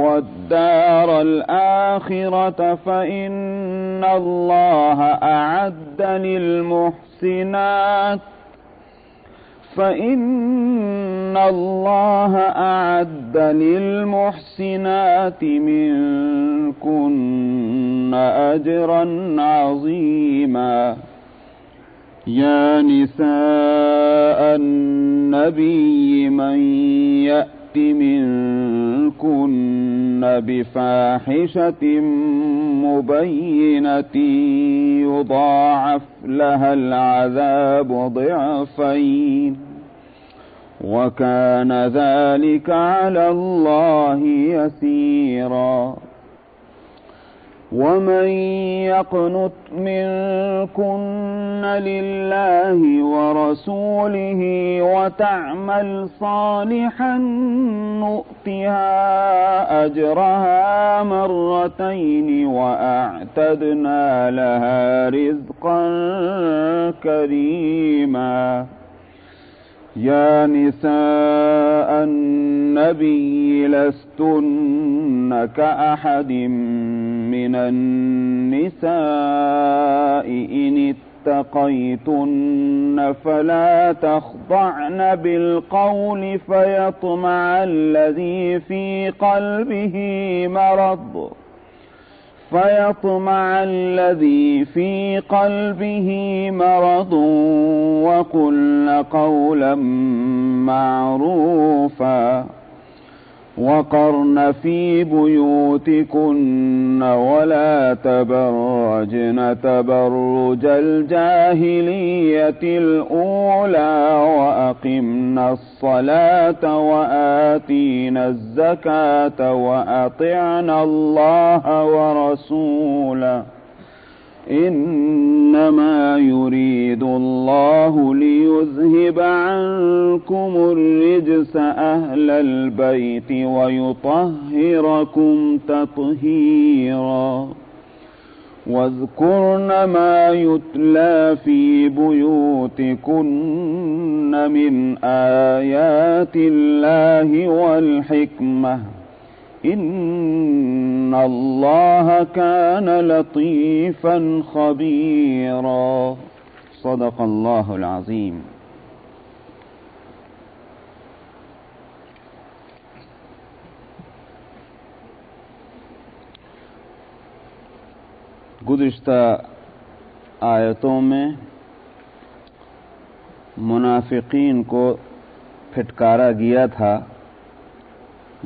والدار الآخرة فإن الله أعد للمحسنات منكن أجرا عظيما. يا نساء النبي من يأت منكن بفاحشة مبينة يضاعف لها العذاب ضعفين وكان ذلك على الله يسيرا. ومن يقنت منكن لله ورسوله وتعمل صالحا نؤتها أجرها مرتين وأعتدنا لها رزقا كريما. يا نساء النبي لستن كأحد من النساء إن اتقيتن فلا تخضعن بالقول فيطمع الذي في قلبه مرض وقلن قولا معروفا. وقرن في بيوتكن ولا تبرجن تبرج الجاهلية الأولى وأقمن الصلاة وآتينا الزكاة وأطعنا الله ورسوله إنما يريد الله ليذهب عنكم الرجس أهل البيت ويطهركم تطهيرا. واذكرن ما يتلى في بيوتكن من آيات الله والحكمة إن الله كان لطيفا خبيرا. صدق اللہ العظیم. گزشتہ آیتوں میں منافقین کو پھٹکارا گیا تھا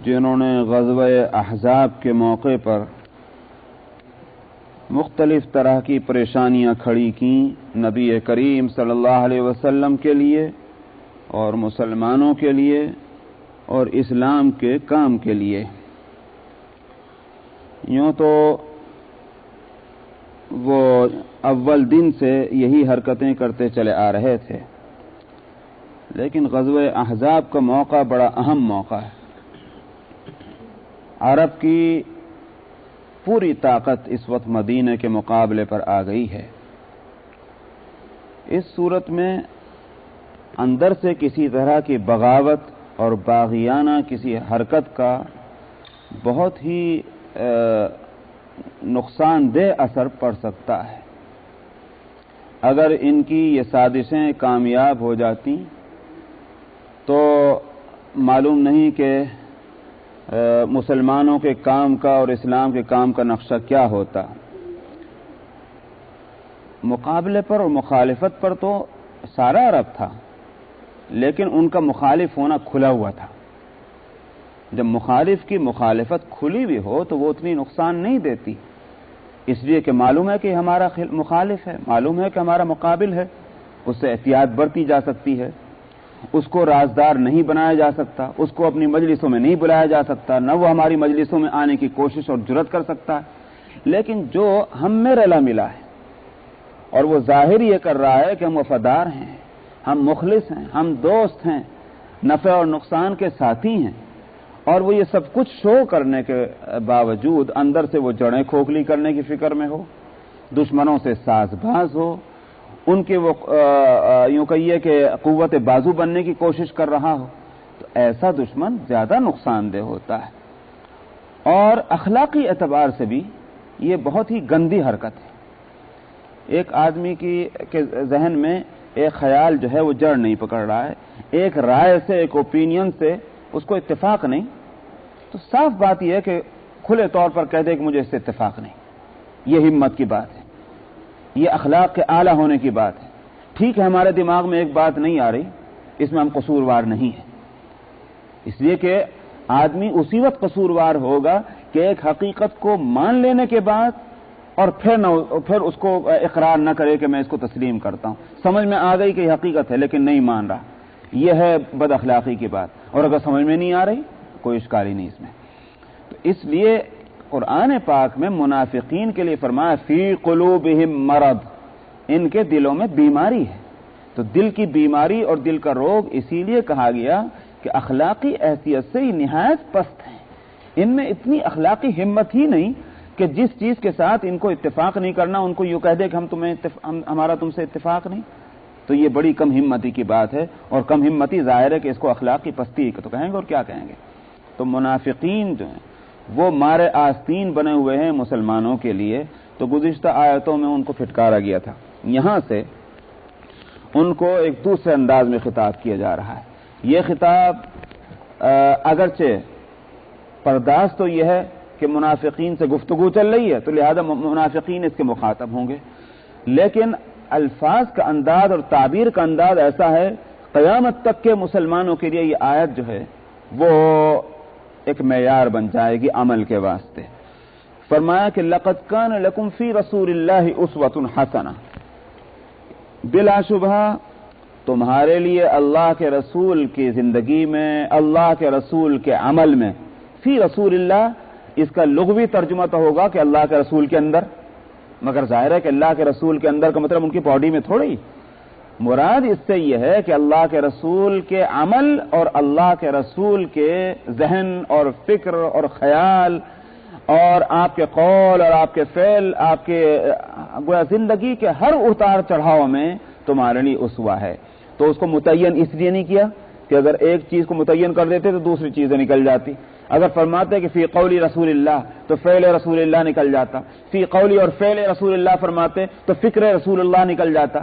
جنہوں نے غزوہ احزاب کے موقع پر مختلف طرح کی پریشانیاں کھڑی کیں نبی کریم صلی اللہ علیہ وسلم کے لیے اور مسلمانوں کے لیے اور اسلام کے کام کے لیے. یوں تو وہ اول دن سے یہی حرکتیں کرتے چلے آ رہے تھے، لیکن غزوہ احزاب کا موقع بڑا اہم موقع ہے. عرب کی پوری طاقت اس وقت مدینہ کے مقابلے پر آ گئی ہے. اس صورت میں اندر سے کسی طرح کی بغاوت اور باغیانہ کسی حرکت کا بہت ہی نقصان دہ اثر پڑ سکتا ہے. اگر ان کی یہ سازشیں کامیاب ہو جاتی تو معلوم نہیں کہ مسلمانوں کے کام کا اور اسلام کے کام کا نقشہ کیا ہوتا. مقابلے پر اور مخالفت پر تو سارا عرب تھا، لیکن ان کا مخالف ہونا کھلا ہوا تھا. جب مخالف کی مخالفت کھلی بھی ہو تو وہ اتنی نقصان نہیں دیتی، اس لیے کہ معلوم ہے کہ ہمارا مخالف ہے، معلوم ہے کہ ہمارا مقابل ہے، اس سے احتیاط برتی جا سکتی ہے. اس کو رازدار نہیں بنایا جا سکتا، اس کو اپنی مجلسوں میں نہیں بلایا جا سکتا، نہ وہ ہماری مجلسوں میں آنے کی کوشش اور جرات کر سکتا ہے. لیکن جو ہم میں رلا ملا ہے اور وہ ظاہر یہ کر رہا ہے کہ ہم وفادار ہیں، ہم مخلص ہیں، ہم دوست ہیں، نفع اور نقصان کے ساتھی ہیں، اور وہ یہ سب کچھ شو کرنے کے باوجود اندر سے وہ جڑیں کھوکھلی کرنے کی فکر میں ہو، دشمنوں سے ساز باز ہو، ان کے وہ یوں کہیے کہ قوت بازو بننے کی کوشش کر رہا ہو، تو ایسا دشمن زیادہ نقصان دہ ہوتا ہے. اور اخلاقی اعتبار سے بھی یہ بہت ہی گندی حرکت ہے۔ ایک آدمی کے ذہن میں ایک خیال جو ہے وہ جڑ نہیں پکڑ رہا ہے، ایک رائے سے، ایک اوپینین سے اس کو اتفاق نہیں، تو صاف بات یہ ہے کہ کھلے طور پر کہہ دے کہ مجھے اس سے اتفاق نہیں۔ یہ ہمت کی بات ہے، یہ اخلاق کے اعلیٰ ہونے کی بات ہے۔ ٹھیک ہے ہمارے دماغ میں ایک بات نہیں آ رہی، اس میں ہم قصوروار نہیں ہیں، اس لیے کہ آدمی اسی وقت قصوروار ہوگا کہ ایک حقیقت کو مان لینے کے بعد اور پھر اس کو اقرار نہ کرے کہ میں اس کو تسلیم کرتا ہوں۔ سمجھ میں آ گئی کہ یہ حقیقت ہے لیکن نہیں مان رہا، یہ ہے بد اخلاقی کی بات۔ اور اگر سمجھ میں نہیں آ رہی کوئی اشکال ہی نہیں اس میں۔ تو اس لیے قرآن پاک میں منافقین کے لیے فرمایا فی قلوبہم مرض، ان کے دلوں میں بیماری ہے۔ تو دل کی بیماری اور دل کا روگ اسی لیے کہا گیا کہ اخلاقی حیثیت سے ہی نہایت پست ہیں، ان میں اتنی اخلاقی ہمت ہی نہیں کہ جس چیز کے ساتھ ان کو اتفاق نہیں کرنا ان کو یوں کہہ دے کہ ہمارا تم سے اتفاق نہیں، تو یہ بڑی کم ہمتی کی بات ہے، اور کم ہمتی ظاہر ہے کہ اس کو اخلاقی پستی تو کہیں گے اور کیا کہیں گے۔ تو منافقین جو ہیں وہ مارے آستین بنے ہوئے ہیں مسلمانوں کے لیے، تو گزشتہ آیتوں میں ان کو پھٹکارا گیا تھا، یہاں سے ان کو ایک دوسرے انداز میں خطاب کیا جا رہا ہے۔ یہ خطاب اگرچہ پرداز تو یہ ہے کہ منافقین سے گفتگو چل رہی ہے تو لہذا منافقین اس کے مخاطب ہوں گے، لیکن الفاظ کا انداز اور تعبیر کا انداز ایسا ہے قیامت تک کے مسلمانوں کے لیے یہ آیت جو ہے وہ ایک معیار بن جائے گی عمل کے واسطے۔ فرمایا کہ لقد کان لکم فی رسول اللہ اسوۃ حسنہ، بلا شبہ تمہارے لیے اللہ کے رسول کی زندگی میں، اللہ کے رسول کے عمل میں، فی رسول اللہ اس کا لغوی ترجمہ تو ہوگا کہ اللہ کے رسول کے اندر، مگر ظاہر ہے کہ اللہ کے رسول کے اندر کا مطلب ان کی باڈی میں تھوڑی، مراد اس سے یہ ہے کہ اللہ کے رسول کے عمل اور اللہ کے رسول کے ذہن اور فکر اور خیال اور آپ کے قول اور آپ کے فعل، آپ کے گویا زندگی کے ہر اتار چڑھاؤ میں تمہارے لیے اسوہ ہے۔ تو اس کو متعین اس لیے نہیں کیا کہ اگر ایک چیز کو متعین کر دیتے تو دوسری چیزیں نکل جاتی، اگر فرماتے کہ فی قولی رسول اللہ تو فعل رسول اللہ نکل جاتا، فی قولی اور فعل رسول اللہ فرماتے تو فکر رسول اللہ نکل جاتا،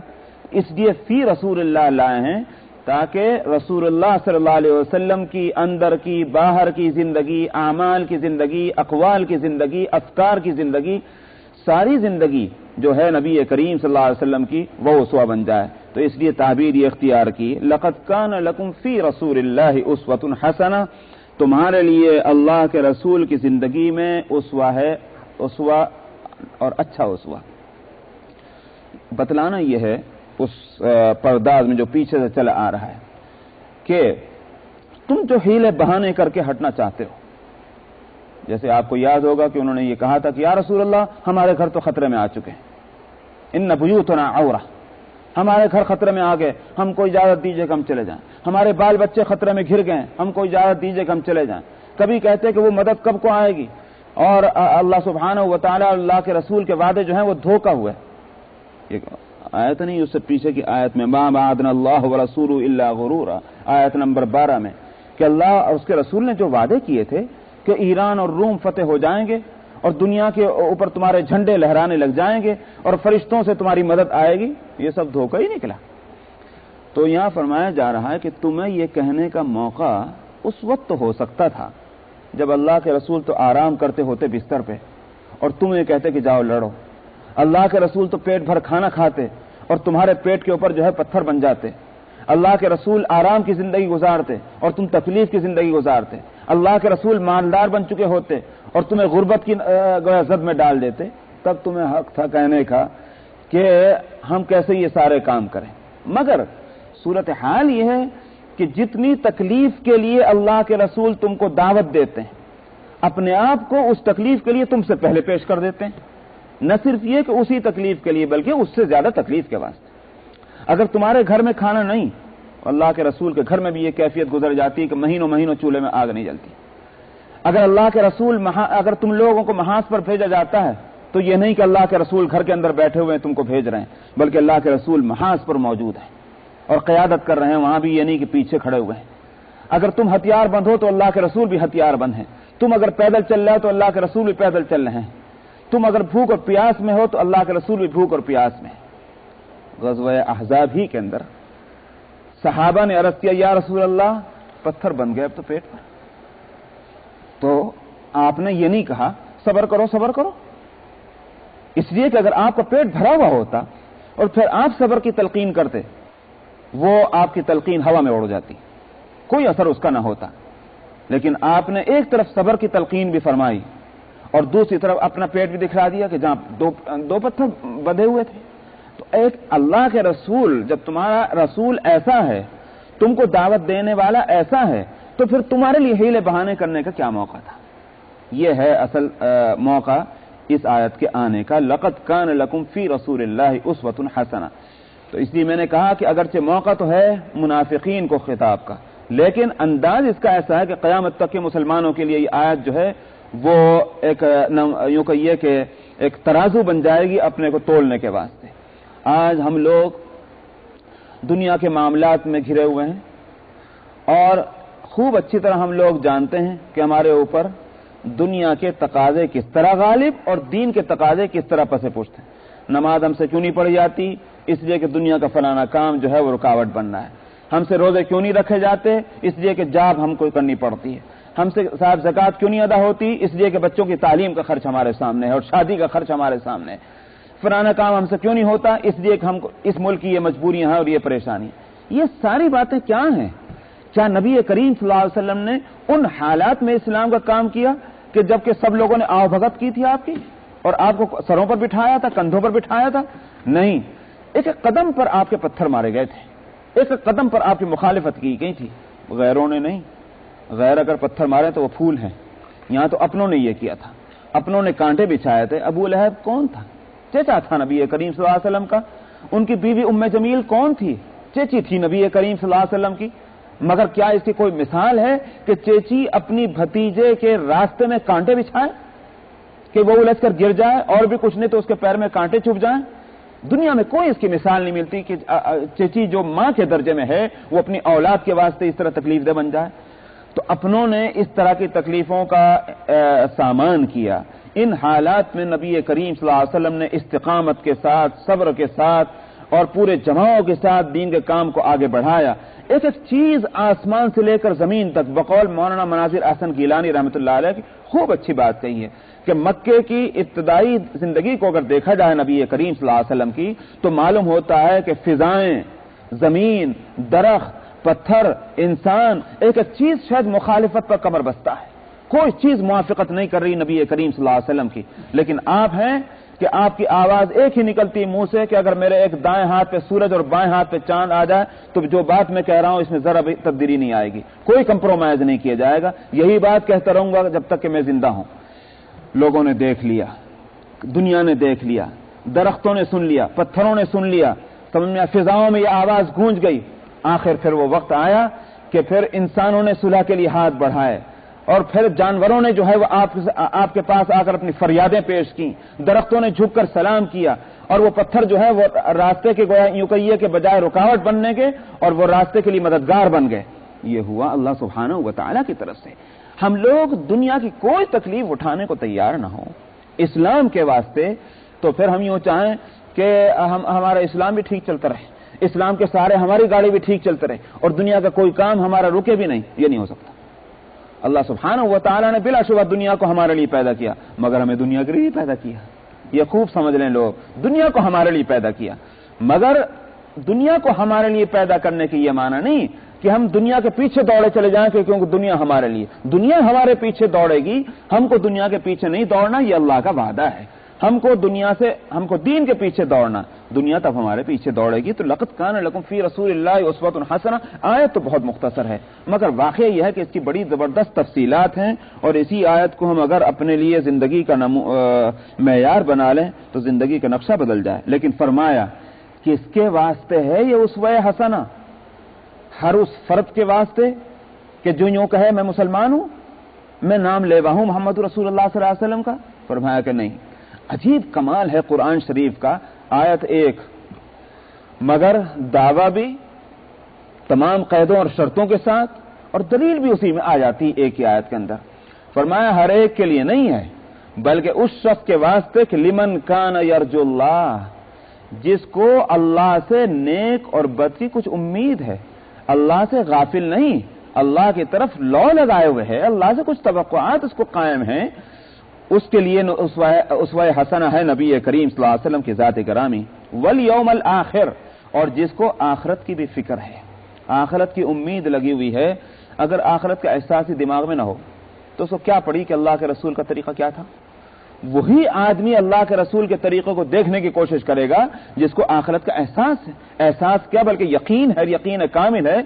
اس لیے فی رسول اللہ لائے ہیں تاکہ رسول اللہ صلی اللہ علیہ وسلم کی اندر کی باہر کی زندگی، اعمال کی زندگی، اقوال کی زندگی، افکار کی زندگی، ساری زندگی جو ہے نبی کریم صلی اللہ علیہ وسلم کی وہ اسوہ بن جائے۔ تو اس لیے تعبیر یہ اختیار کی لقد کان لکم فی رسول اللہ اسوۃ حسنہ، تمہارے لیے اللہ کے رسول کی زندگی میں اسوہ ہے، اسوہ اور اچھا اسوہ۔ بتلانا یہ ہے اس پرداز میں جو پیچھے سے چلا آ رہا ہے کہ تم جو حیلے بہانے کر کے ہٹنا چاہتے ہو، جیسے آپ کو یاد ہوگا کہ انہوں نے یہ کہا تھا کہ یا رسول اللہ ہمارے گھر تو خطرے میں آ چکے ہیں، ان بیوتنا عورہ، ہمارے گھر خطرے میں آ گئے، ہم کو اجازت دیجیے کہ ہم چلے جائیں، ہمارے بال بچے خطرے میں گھر گئے، ہم کو اجازت دیجیے کہ ہم چلے جائیں۔ کبھی کہتے کہ وہ مدد کب کو آئے گی، اور اللہ سبحانہ و تعالی اللہ کے رسول کے وعدے جو ہیں وہ دھوکہ ہوئے۔ یہ آیت نہیں، اس سے پیچھے کی آیت میں ما وعدنا اللہ ورسولہ الا غرورا، آیت نمبر 12 میں، کہ اللہ اور اس کے رسول نے جو وعدے کیے تھے کہ ایران اور روم فتح ہو جائیں گے اور دنیا کے اوپر تمہارے جھنڈے لہرانے لگ جائیں گے اور فرشتوں سے تمہاری مدد آئے گی، یہ سب دھوکہ ہی نکلا۔ تو یہاں فرمایا جا رہا ہے کہ تمہیں یہ کہنے کا موقع اس وقت تو ہو سکتا تھا جب اللہ کے رسول تو آرام کرتے ہوتے بستر پہ اور تم یہ کہتے کہ جاؤ لڑو، اللہ کے رسول تو پیٹ بھر کھانا کھاتے اور تمہارے پیٹ کے اوپر جو ہے پتھر بن جاتے، اللہ کے رسول آرام کی زندگی گزارتے اور تم تکلیف کی زندگی گزارتے، اللہ کے رسول مالدار بن چکے ہوتے اور تمہیں غربت کی زد میں ڈال دیتے، تب تمہیں حق تھا کہنے کا کہ ہم کیسے یہ سارے کام کریں۔ مگر صورتحال یہ ہے کہ جتنی تکلیف کے لیے اللہ کے رسول تم کو دعوت دیتے ہیں، اپنے آپ کو اس تکلیف کے لیے تم سے پہلے پیش کر دیتے ہیں، نہ صرف یہ کہ اسی تکلیف کے لیے بلکہ اس سے زیادہ تکلیف کے واسطے۔ اگر تمہارے گھر میں کھانا نہیں، اللہ کے رسول کے گھر میں بھی یہ کیفیت گزر جاتی ہے کہ مہینوں مہینوں چولہے میں آگ نہیں جلتی۔ اگر اللہ کے رسول اگر تم لوگوں کو محاذ پر بھیجا جاتا ہے تو یہ نہیں کہ اللہ کے رسول گھر کے اندر بیٹھے ہوئے ہیں تم کو بھیج رہے ہیں، بلکہ اللہ کے رسول محاذ پر موجود ہیں اور قیادت کر رہے ہیں، وہاں بھی یہ نہیں کہ پیچھے کھڑے ہوئے ہیں۔ اگر تم ہتھیار بند ہو تو اللہ کے رسول بھی ہتھیار بند ہیں، تم اگر پیدل چل رہے ہو تو اللہ کے رسول بھی پیدل چل رہے ہیں، تم اگر بھوک اور پیاس میں ہو تو اللہ کے رسول بھی بھوک اور پیاس میں. غزوہ احزاب ہی کے اندر صحابہ نے عرض کیا یا رسول اللہ پتھر بن گئے اب تو پیٹ پر. تو آپ نے یہ نہیں کہا صبر کرو صبر کرو، اس لیے کہ اگر آپ کا پیٹ بھرا ہوا ہوتا اور پھر آپ صبر کی تلقین کرتے، وہ آپ کی تلقین ہوا میں اڑ جاتی، کوئی اثر اس کا نہ ہوتا. لیکن آپ نے ایک طرف صبر کی تلقین بھی فرمائی اور دوسری طرف اپنا پیٹ بھی دکھلا دیا کہ جہاں دو پتھر بندھے ہوئے تھے. تو ایک اللہ کے رسول، جب تمہارا رسول ایسا ہے، تم کو دعوت دینے والا ایسا ہے، تو پھر تمہارے لیے ہیلے بہانے کرنے کا کیا موقع تھا؟ یہ ہے اصل موقع اس آیت کے آنے کا. لقد کان لکم فی رسول اللہ اسوۃ حسنہ. تو اس لیے میں نے کہا کہ اگرچہ موقع تو ہے منافقین کو خطاب کا، لیکن انداز اس کا ایسا ہے کہ قیامت تک کے مسلمانوں کے لیے یہ آیت جو ہے وہ ایک یوں کہیے کہ ایک ترازو بن جائے گی اپنے کو تولنے کے واسطے. آج ہم لوگ دنیا کے معاملات میں گھرے ہوئے ہیں اور خوب اچھی طرح ہم لوگ جانتے ہیں کہ ہمارے اوپر دنیا کے تقاضے کس طرح غالب اور دین کے تقاضے کس طرح پس پشت ہیں. نماز ہم سے کیوں نہیں پڑھی جاتی؟ اس لیے کہ دنیا کا فلانا کام جو ہے وہ رکاوٹ بننا ہے. ہم سے روزے کیوں نہیں رکھے جاتے؟ اس لیے کہ جاب ہم کو کرنی پڑتی ہے. ہم سے صاحب زکوٰۃ کیوں نہیں ادا ہوتی؟ اس لیے کہ بچوں کی تعلیم کا خرچ ہمارے سامنے ہے اور شادی کا خرچ ہمارے سامنے ہے. فلانا کام ہم سے کیوں نہیں ہوتا؟ اس لیے کہ ہم کو اس ملک کی یہ مجبوریاں ہیں اور یہ پریشانی. یہ ساری باتیں کیا ہیں؟ کیا نبی کریم صلی اللہ علیہ وسلم نے ان حالات میں اسلام کا کام کیا کہ جبکہ سب لوگوں نے آؤ بھگت کی تھی آپ کی اور آپ کو سروں پر بٹھایا تھا، کندھوں پر بٹھایا تھا؟ نہیں، ایک ایک قدم پر آپ کے پتھر مارے گئے تھے، ایک ایک قدم پر آپ کی مخالفت کی گئی تھی، غیروں نے نہیں. غیر اگر پتھر مارے تو وہ پھول ہیں، یہاں تو اپنوں نے یہ کیا تھا، اپنوں نے کانٹے بچھائے تھے. ابو لہب کون تھا؟ چچا تھا نبی کریم صلی اللہ علیہ وسلم کا. ان کی بیوی ام جمیل کون تھی؟ چچی تھی نبی کریم صلی اللہ علیہ وسلم کی. مگر کیا اس کی کوئی مثال ہے کہ چیچی اپنی بھتیجے کے راستے میں کانٹے بچھائے کہ وہ الجھ کر گر جائے اور بھی کچھ نہیں تو اس کے پیر میں کانٹے چبھ جائیں؟ دنیا میں کوئی اس کی مثال نہیں ملتی کہ چیچی جو ماں کے درجے میں ہے وہ اپنی اولاد کے واسطے اس طرح تکلیف دہ بن جائے. تو اپنوں نے اس طرح کی تکلیفوں کا سامان کیا. ان حالات میں نبی کریم صلی اللہ علیہ وسلم نے استقامت کے ساتھ، صبر کے ساتھ اور پورے جماعوں کے ساتھ دین کے کام کو آگے بڑھایا. ایک ایک چیز آسمان سے لے کر زمین تک، بقول مولانا مناظر احسن گیلانی رحمۃ اللہ علیہ کی خوب اچھی بات کہی ہے کہ مکے کی ابتدائی زندگی کو اگر دیکھا جائے نبی کریم صلی اللہ علیہ وسلم کی تو معلوم ہوتا ہے کہ فضائیں، زمین، درخت، پتھر، انسان، ایک ایک چیز شاید مخالفت پر کمر بستہ ہے، کوئی چیز موافقت نہیں کر رہی نبی کریم صلی اللہ علیہ وسلم کی. لیکن آپ ہیں کہ آپ کی آواز ایک ہی نکلتی منہ سے کہ اگر میرے ایک دائیں ہاتھ پہ سورج اور بائیں ہاتھ پہ چاند آ جائے تو جو بات میں کہہ رہا ہوں اس میں ذرا بھی تبدیلی نہیں آئے گی، کوئی کمپرومائز نہیں کیا جائے گا. یہی بات کہتا رہوں گا جب تک کہ میں زندہ ہوں. لوگوں نے دیکھ لیا، دنیا نے دیکھ لیا، درختوں نے سن لیا، پتھروں نے سن لیا، سمجھ میں فضاؤں میں یہ آواز گونج گئی. آخر پھر وہ وقت آیا کہ پھر انسانوں نے صلح کے لیے ہاتھ بڑھائے اور پھر جانوروں نے جو ہے وہ آپ کے پاس آ کر اپنی فریادیں پیش کی، درختوں نے جھک کر سلام کیا اور وہ پتھر جو ہے وہ راستے کے گویا یوں کہیے کہ بجائے رکاوٹ بننے کے اور وہ راستے کے لیے مددگار بن گئے. یہ ہوا اللہ سبحانہ و تعالیٰ کی طرف سے. ہم لوگ دنیا کی کوئی تکلیف اٹھانے کو تیار نہ ہوں اسلام کے واسطے تو پھر ہم یوں چاہیں کہ ہمارا اسلام بھی ٹھیک چلتا رہے، اسلام کے سہارے ہماری گاڑی بھی ٹھیک چلتے رہے اور دنیا کا کوئی کام ہمارا رکے بھی نہیں. یہ نہیں ہو سکتا. اللہ سبحانہ و تعالیٰ نے بلا شبہ دنیا کو ہمارے لیے پیدا کیا، مگر ہمیں دنیا کے لیے پیدا کیا. یہ خوب سمجھ لیں لوگ، دنیا کو ہمارے لیے پیدا کیا، مگر دنیا کو ہمارے لیے پیدا کرنے کی یہ معنی نہیں کہ ہم دنیا کے پیچھے دوڑے چلے جائیں کہ کیونکہ دنیا ہمارے لیے. دنیا ہمارے پیچھے دوڑے گی، ہم کو دنیا کے پیچھے نہیں دوڑنا، یہ اللہ کا وعدہ ہے. ہم کو دین کے پیچھے دوڑنا، دنیا تب ہمارے پیچھے دوڑے گی. تو لقد کان لکم فی رسول اللہ اسوۃ حسنہ آیت تو بہت مختصر ہے مگر واقعہ یہ ہے کہ اس کی بڑی زبردست تفصیلات ہیں اور اسی آیت کو ہم اگر اپنے لیے زندگی کا معیار بنا لیں تو زندگی کا نقشہ بدل جائے. لیکن فرمایا کہ اس کے واسطے ہے یہ اسوہ حسنہ، ہر اس فرد کے واسطے کہ جو یوں کہے میں مسلمان ہوں، میں نام لیوا ہوں محمد رسول اللہ صلی اللہ علیہ وسلم کا. فرمایا کہ نہیں. عجیب کمال ہے قرآن شریف کا. آیت 1 مگر دعویٰ بھی تمام قیدوں اور شرطوں کے ساتھ اور دلیل بھی اسی میں آ جاتی ایک ہی آیت کے اندر. فرمایا ہر ایک کے لیے نہیں ہے، بلکہ اس شخص کے واسطے کہ لمن کان یرجو اللہ، جس کو اللہ سے نیک اور بد کی کچھ امید ہے، اللہ سے غافل نہیں، اللہ کی طرف لو لگائے ہوئے ہے، اللہ سے کچھ توقعات اس کو قائم ہیں، اس کے لیے اسوہ حسنہ ہے نبی کریم صلی اللہ علیہ وسلم کی ذات گرامی، والیوم الآخر، اور جس کو آخرت کی بھی فکر ہے، آخرت کی امید لگی ہوئی ہے۔ اگر آخرت کا احساس ہی دماغ میں نہ ہو تو اس کو کیا پڑی کہ اللہ کے رسول کا طریقہ کیا تھا؟ وہی آدمی اللہ کے رسول کے طریقوں کو دیکھنے کی کوشش کرے گا جس کو آخرت کا احساس ہے، احساس کیا بلکہ یقین ہے، یقین کامل ہے،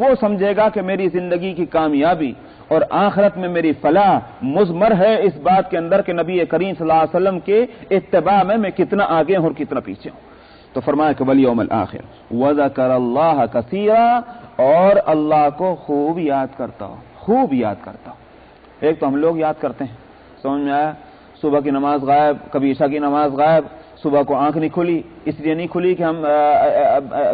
وہ سمجھے گا کہ میری زندگی کی کامیابی اور آخرت میں میری فلاح مضمر ہے اس بات کے اندر کہ نبی کریم صلی اللہ علیہ وسلم کے اتباع میں کتنا آگے ہوں اور کتنا پیچھے ہوں۔ تو فرمایا کہ والیوم الآخر وذکر اللہ کثیرا، اور اللہ کو خوب یاد کرتا ہو، خوب یاد کرتا ہو۔ ایک تو ہم لوگ یاد کرتے ہیں، سمجھ میں آیا، صبح کی نماز غائب، کبھی عشاء کی نماز غائب، صبح کو آنکھ نہیں کھلی، اس لیے نہیں کھلی کہ ہم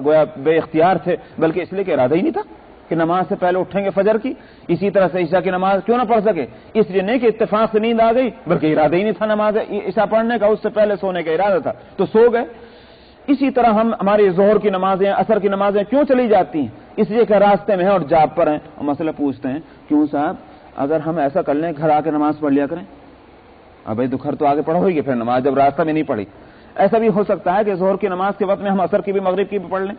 گویا بے اختیار تھے، بلکہ اس لیے کہ ارادہ ہی نہیں تھا کہ نماز سے پہلے اٹھیں گے فجر کی۔ اسی طرح سے عشاء کی نماز کیوں نہ پڑھ سکے، اس لیے نہیں کہ اتفاق سے نیند آ گئی، بلکہ ارادہ ہی نہیں تھا نماز عشاء پڑھنے کا، اس سے پہلے سونے کا ارادہ تھا تو سو گئے۔ اسی طرح ہماری ظہر کی نمازیں، عصر کی نمازیں کیوں چلی جاتی ہیں؟ اس لیے کہ راستے میں ہیں اور جاب پر ہیں، اور مسئلہ پوچھتے ہیں کیوں صاحب اگر ہم ایسا کر لیں گھر آ کے نماز پڑھ لیا کریں؟ اب بھائی گھر تو آگے پڑھو گی پھر نماز جب راستہ میں نہیں پڑھی۔ ایسا بھی ہو سکتا ہے کہ ظہر کی نماز کے وقت میں ہم عصر کی بھی مغرب کی بھی پڑھ لیں۔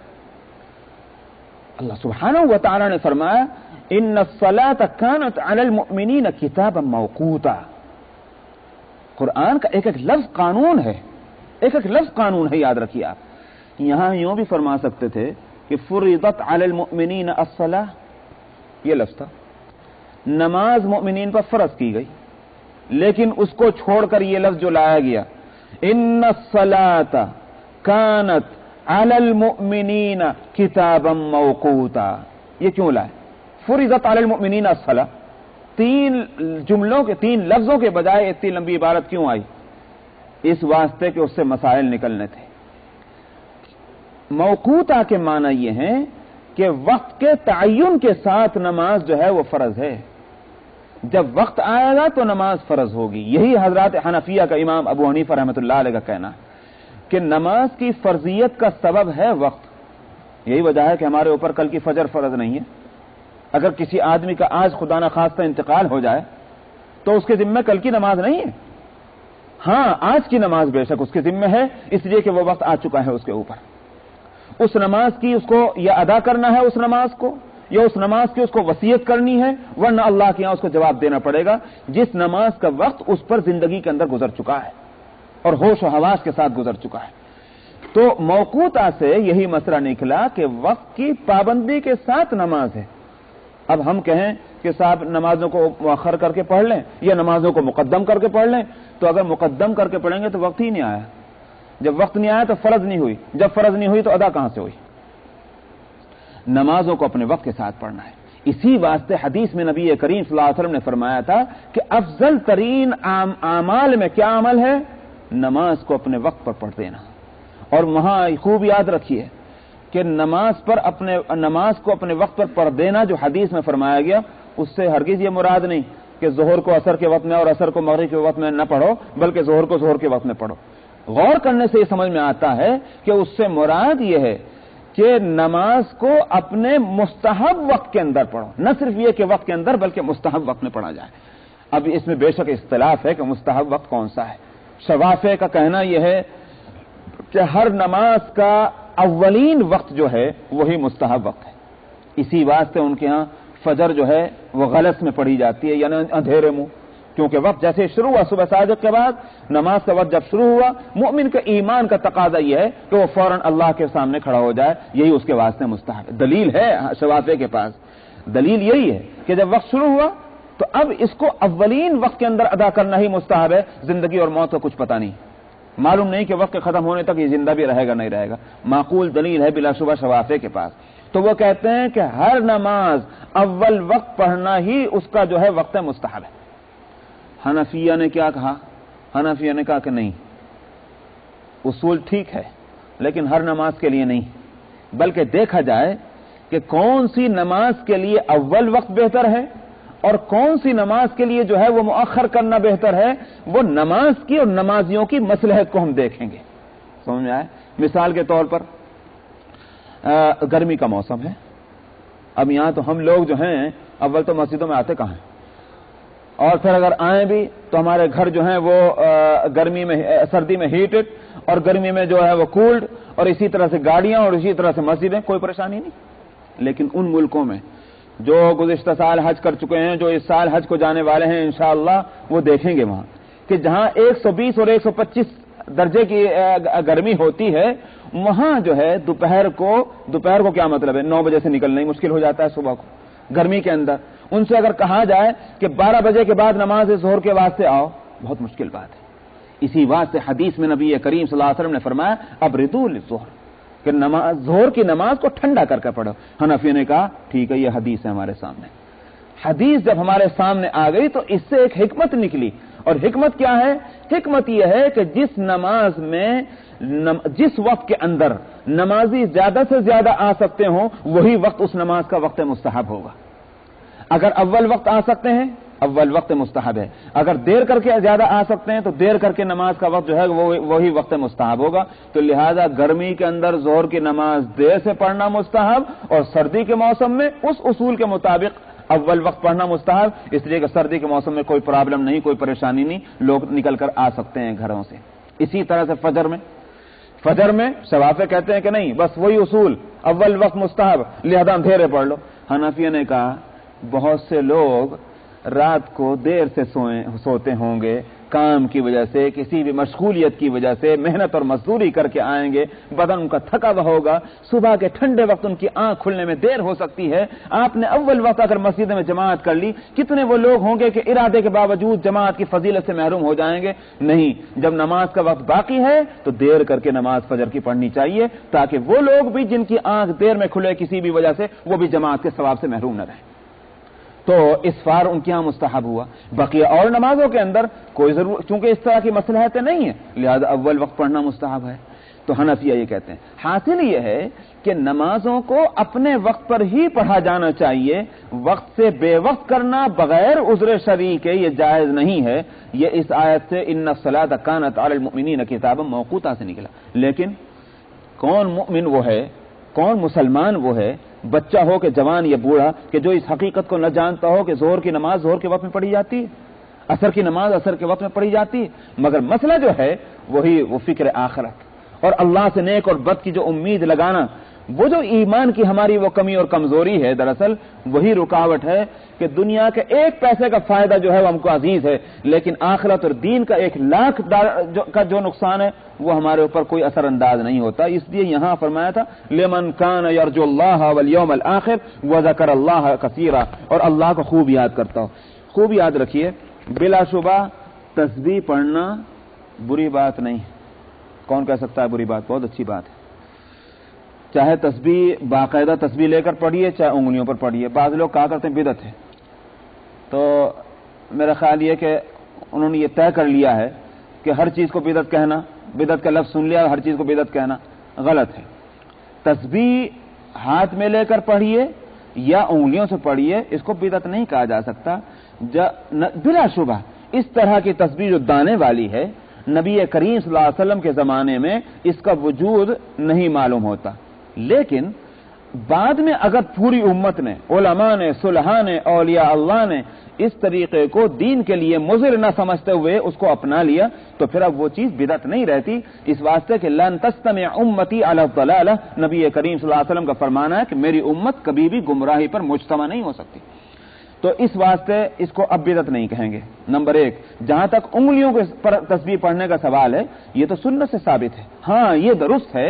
اللہ سبحانہ و تعالی نے فرمایا ان الصلاۃ کانت علی المؤمنین کتابا موقوتا، قرآن کا ایک ایک لفظ قانون ہے، ایک ایک لفظ قانون ہے، یاد رکھیے آپ۔ یہاں یوں بھی فرما سکتے تھے کہ فرضت علی المؤمنین الصلاۃ، یہ لفظ تھا، نماز مؤمنین پر فرض کی گئی، لیکن اس کو چھوڑ کر یہ لفظ جو لایا گیا ان الصلاۃ کانت علی المؤمنین کتابا موقوتا، یہ کیوں لائے؟ فرضت علی المؤمنین الصلاۃ، تین جملوں کے، تین لفظوں کے بجائے اتنی لمبی عبارت کیوں آئی؟ اس واسطے کہ اس سے مسائل نکلنے تھے۔ موقوتا کے معنی یہ ہیں کہ وقت کے تعین کے ساتھ نماز جو ہے وہ فرض ہے، جب وقت آئے گا تو نماز فرض ہوگی۔ یہی حضرات حنفیہ کا امام ابو حنیفہ رحمۃ اللہ علیہ کا کہنا ہے کہ نماز کی فرضیت کا سبب ہے وقت۔ یہی وجہ ہے کہ ہمارے اوپر کل کی فجر فرض نہیں ہے۔ اگر کسی آدمی کا آج خدا نخواستہ انتقال ہو جائے تو اس کے ذمہ کل کی نماز نہیں ہے، ہاں آج کی نماز بے شک اس کے ذمہ ہے، اس لیے کہ وہ وقت آ چکا ہے اس کے اوپر۔ اس نماز کی اس کو یا ادا کرنا ہے اس نماز کو، یا اس نماز کی اس کو وصیت کرنی ہے، ورنہ اللہ کے یہاں اس کو جواب دینا پڑے گا جس نماز کا وقت اس پر زندگی کے اندر گزر چکا ہے اور ہوش و حواس کے ساتھ گزر چکا ہے۔ تو موقوتا سے یہی مسئلہ نکلا کہ وقت کی پابندی کے ساتھ نماز ہے۔ اب ہم کہیں کہ صاحب نمازوں کو مؤخر کر کے پڑھ لیں یا نمازوں کو مقدم کر کے پڑھ لیں، تو اگر مقدم کر کے پڑھیں گے تو وقت ہی نہیں آیا، جب وقت نہیں آیا تو فرض نہیں ہوئی، جب فرض نہیں ہوئی تو ادا کہاں سے ہوئی؟ نمازوں کو اپنے وقت کے ساتھ پڑھنا ہے۔ اسی واسطے حدیث میں نبی کریم صلی اللہ علیہ وسلم نے فرمایا تھا کہ افضل ترین اعمال میں کیا عمل ہے؟ نماز کو اپنے وقت پر پڑھ دینا۔ اور وہاں خوب یاد رکھیے کہ نماز کو اپنے وقت پر پڑھ دینا جو حدیث میں فرمایا گیا، اس سے ہرگز یہ مراد نہیں کہ ظہر کو عصر کے وقت میں اور عصر کو مغرب کے وقت میں نہ پڑھو، بلکہ ظہر کو ظہر کے وقت میں پڑھو۔ غور کرنے سے یہ سمجھ میں آتا ہے کہ اس سے مراد یہ ہے کہ نماز کو اپنے مستحب وقت کے اندر پڑھو، نہ صرف یہ کہ وقت کے اندر بلکہ مستحب وقت میں پڑھا جائے۔ اب اس میں بے شک اختلاف ہے کہ مستحب وقت کون سا ہے۔ شوافع کا کہنا یہ ہے کہ ہر نماز کا اولین وقت جو ہے وہی مستحب وقت ہے، اسی واسطے ان کے ہاں فجر جو ہے وہ غلط میں پڑھی جاتی ہے، یعنی اندھیرے منہ، کیونکہ وقت جیسے شروع ہوا صبح صادق کے بعد نماز کا وقت جب شروع ہوا، مومن کے ایمان کا تقاضا یہ ہے کہ وہ فوراً اللہ کے سامنے کھڑا ہو جائے، یہی اس کے واسطے مستحب ہے۔ دلیل ہے شوافع کے پاس، دلیل یہی ہے کہ جب وقت شروع ہوا تو اب اس کو اولین وقت کے اندر ادا کرنا ہی مستحب ہے۔ زندگی اور موت کا کچھ پتہ نہیں، معلوم نہیں کہ وقت کے ختم ہونے تک یہ زندہ بھی رہے گا نہیں رہے گا، معقول دلیل ہے بلا شبہ شوافع کے پاس۔ تو وہ کہتے ہیں کہ ہر نماز اول وقت پڑھنا ہی اس کا جو ہے وقت مستحب ہے۔ حنفیہ نے کیا کہا؟ حنفیہ نے کہا کہ نہیں، اصول ٹھیک ہے لیکن ہر نماز کے لیے نہیں، بلکہ دیکھا جائے کہ کون سی نماز کے لیے اول وقت بہتر ہے اور کون سی نماز کے لیے جو ہے وہ مؤخر کرنا بہتر ہے، وہ نماز کی اور نمازیوں کی مصلحت کو ہم دیکھیں گے. سمجھ میں آئے؟ مثال کے طور پر گرمی کا موسم ہے. اب یہاں تو ہم لوگ جو ہیں اول تو مسجدوں میں آتے کہاں ہیں، اور پھر اگر آئیں بھی تو ہمارے گھر جو ہیں وہ گرمی میں سردی میں ہیٹڈ اور گرمی میں جو ہے وہ کولڈ، اور اسی طرح سے گاڑیاں اور اسی طرح سے مسجدیں، کوئی پریشانی نہیں. لیکن ان ملکوں میں جو گزشتہ سال حج کر چکے ہیں، جو اس سال حج کو جانے والے ہیں انشاءاللہ، وہ دیکھیں گے وہاں کہ جہاں 120 اور 125 درجے کی گرمی ہوتی ہے، وہاں جو ہے دوپہر کو کیا مطلب ہے، 9 بجے سے نکلنا ہی مشکل ہو جاتا ہے صبح کو گرمی کے اندر. ان سے اگر کہا جائے کہ 12 بجے کے بعد نماز ظہر کے واسطے آؤ، بہت مشکل بات ہے. اسی واسطے حدیث میں نبی کریم صلی اللہ علیہ وسلم نے فرمایا ابردوا للظہر، کہ ظہر کی نماز کو ٹھنڈا کر کے پڑھو. حنفیوں نے کہا ٹھیک ہے، یہ حدیث ہے ہمارے سامنے. حدیث جب ہمارے سامنے آ گئی تو اس سے ایک حکمت نکلی، اور حکمت کیا ہے؟ حکمت یہ ہے کہ جس وقت کے اندر نمازی زیادہ سے زیادہ آ سکتے ہوں، وہی وقت اس نماز کا وقت مستحب ہوگا. اگر اول وقت آ سکتے ہیں، اول وقت مستحب ہے. اگر دیر کر کے زیادہ آ سکتے ہیں تو دیر کر کے نماز کا وقت جو ہے وہی وقت مستحب ہوگا. تو لہذا گرمی کے اندر ظہر کی نماز دیر سے پڑھنا مستحب، اور سردی کے موسم میں اس اصول کے مطابق اول وقت پڑھنا مستحب، اس لیے کہ سردی کے موسم میں کوئی پرابلم نہیں، کوئی پریشانی نہیں، لوگ نکل کر آ سکتے ہیں گھروں سے. اسی طرح سے فجر میں شوافے کہتے ہیں کہ نہیں، بس وہی اصول، اول وقت مستحب، لہذا اندھیرے پڑھ لو. حنفیہ نے کہا بہت سے لوگ رات کو دیر سے سوتے ہوں گے، کام کی وجہ سے، کسی بھی مشغولیت کی وجہ سے محنت اور مزدوری کر کے آئیں گے، بدن ان کا تھکا ہوا ہوگا، صبح کے ٹھنڈے وقت ان کی آنکھ کھلنے میں دیر ہو سکتی ہے. آپ نے اول وقت اگر مسجد میں جماعت کر لی، کتنے وہ لوگ ہوں گے کہ ارادے کے باوجود جماعت کی فضیلت سے محروم ہو جائیں گے. نہیں، جب نماز کا وقت باقی ہے تو دیر کر کے نماز فجر کی پڑھنی چاہیے، تاکہ وہ لوگ بھی جن کی آنکھ دیر میں کھلے کسی بھی وجہ سے، وہ بھی جماعت کے ثواب سے محروم نہ رہیں. تو اسفار ان کے یہاں مستحب ہوا. بقیہ اور نمازوں کے اندر کوئی ضرورت، چونکہ اس طرح کی مصلحتیں نہیں ہیں، لہذا اول وقت پڑھنا مستحب ہے. تو حنفیہ یہ کہتے ہیں حاصل یہ ہے کہ نمازوں کو اپنے وقت پر ہی پڑھا جانا چاہیے، وقت سے بے وقت کرنا بغیر عذر شرعی کے یہ جائز نہیں ہے. یہ اس آیت سے ان الصلاۃ کانت علی المؤمنین کتابا موقوتا سے نکلا. لیکن کون مؤمن وہ ہے، کون مسلمان وہ ہے، بچہ ہو کہ جوان یا بوڑھا، کہ جو اس حقیقت کو نہ جانتا ہو کہ ظہر کی نماز ظہر کے وقت میں پڑھی جاتی ہے، عصر کی نماز عصر کے وقت میں پڑھی جاتی ہے. مگر مسئلہ جو ہے وہ فکر آخرت اور اللہ سے نیک اور بد کی جو امید لگانا، وہ جو ایمان کی ہماری وہ کمی اور کمزوری ہے، دراصل وہی رکاوٹ ہے کہ دنیا کے ایک پیسے کا فائدہ جو ہے وہ ہم کو عزیز ہے، لیکن آخرت اور دین کا 1,00,000 کا جو نقصان ہے وہ ہمارے اوپر کوئی اثر انداز نہیں ہوتا. اس لیے یہاں فرمایا تھا لمن کان یرجو اللہ والیوم الآخر وذکر اللہ کثیرا، اور اللہ کو خوب یاد کرتا ہو. خوب یاد رکھیے، بلا شبہ تسبیح پڑھنا بری بات نہیں. کون کہہ سکتا ہے بری بات؟ بہت اچھی بات ہے. چاہے تسبیح باقاعدہ تسبیح لے کر پڑھیے، چاہے انگلیوں پر پڑھیے. بعض لوگ کہا کرتے ہیں بدعت ہے، تو میرا خیال یہ کہ انہوں نے یہ طے کر لیا ہے کہ ہر چیز کو بدعت کہنا، بدعت کا لفظ سن لیا ہر چیز کو بدعت کہنا غلط ہے. تسبیح ہاتھ میں لے کر پڑھیے یا انگلیوں سے پڑھیے، اس کو بدعت نہیں کہا جا سکتا. بلا شبہ اس طرح کی تسبیح جو دانے والی ہے، نبی کریم صلی اللہ علیہ وسلم کے زمانے میں اس کا وجود نہیں معلوم ہوتا. لیکن بعد میں اگر پوری امت نے، علماء نے، صلحاء نے، اولیاء اللہ نے اس طریقے کو دین کے لیے مضر نہ سمجھتے ہوئے اس کو اپنا لیا، تو پھر اب وہ چیز بدعت نہیں رہتی. اس واسطے کہ لن تجتمع امتی علی الضلالہ، نبی کریم صلی اللہ علیہ وسلم کا فرمانا ہے کہ میری امت کبھی بھی گمراہی پر مجتمع نہیں ہو سکتی. تو اس واسطے اس کو اب بدعت نہیں کہیں گے. نمبر 1، جہاں تک انگلیوں کے پر تسبیح پڑھنے کا سوال ہے، یہ تو سنت سے ثابت ہے. ہاں یہ درست ہے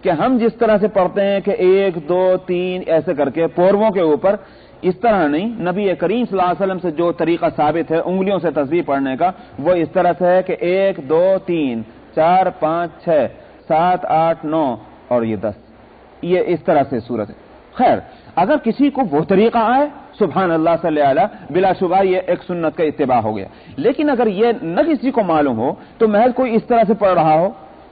کہ ہم جس طرح سے پڑھتے ہیں کہ 1 2 3 ایسے کر کے پورووں کے اوپر، اس طرح نہیں. نبی کریم صلی اللہ علیہ وسلم سے جو طریقہ ثابت ہے انگلیوں سے تسبیح پڑھنے کا، وہ اس طرح سے ہے کہ 1 2 3 4 5 6 7 8 9 اور یہ 10، یہ اس طرح سے صورت ہے. خیر، اگر کسی کو وہ طریقہ آئے، سبحان اللہ صلی اللہ علیہ، بلا شبہ یہ ایک سنت کا اتباع ہو گیا. لیکن اگر یہ نہ کسی کو معلوم ہو تو محض کوئی اس طرح سے پڑھ رہا ہو،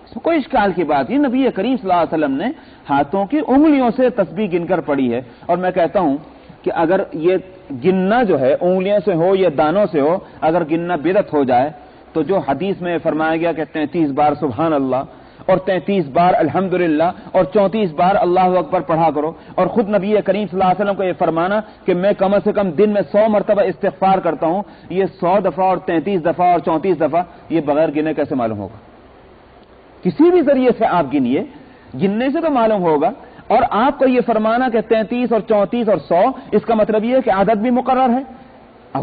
اس میں کوئی اشکال کی بات نہیں. نبی کریم صلی اللہ علیہ وسلم نے ہاتھوں کی انگلیوں سے تسبیح گن کر پڑھی ہے. اور میں کہتا ہوں کہ کہ اگر یہ گننا جو ہے انگلیوں سے ہو یا دانوں سے ہو، اگر گننا بدعت ہو جائے تو جو حدیث میں فرمایا گیا کہ 33 بار سبحان اللہ اور 33 بار الحمدللہ اور 34 بار اللہ اکبر پڑھا کرو، اور خود نبی کریم صلی اللہ علیہ وسلم کو یہ فرمانا کہ میں کم سے کم دن میں 100 مرتبہ استغفار کرتا ہوں، یہ 100 دفعہ اور 33 دفعہ اور 34 دفعہ یہ بغیر گنے کیسے معلوم ہوگا؟ کسی بھی ذریعے سے آپ گنیے، گننے سے تو معلوم ہوگا۔ اور آپ کو یہ فرمانا کہ 33 اور 34 اور 100، اس کا مطلب یہ ہے کہ عدد بھی مقرر ہے،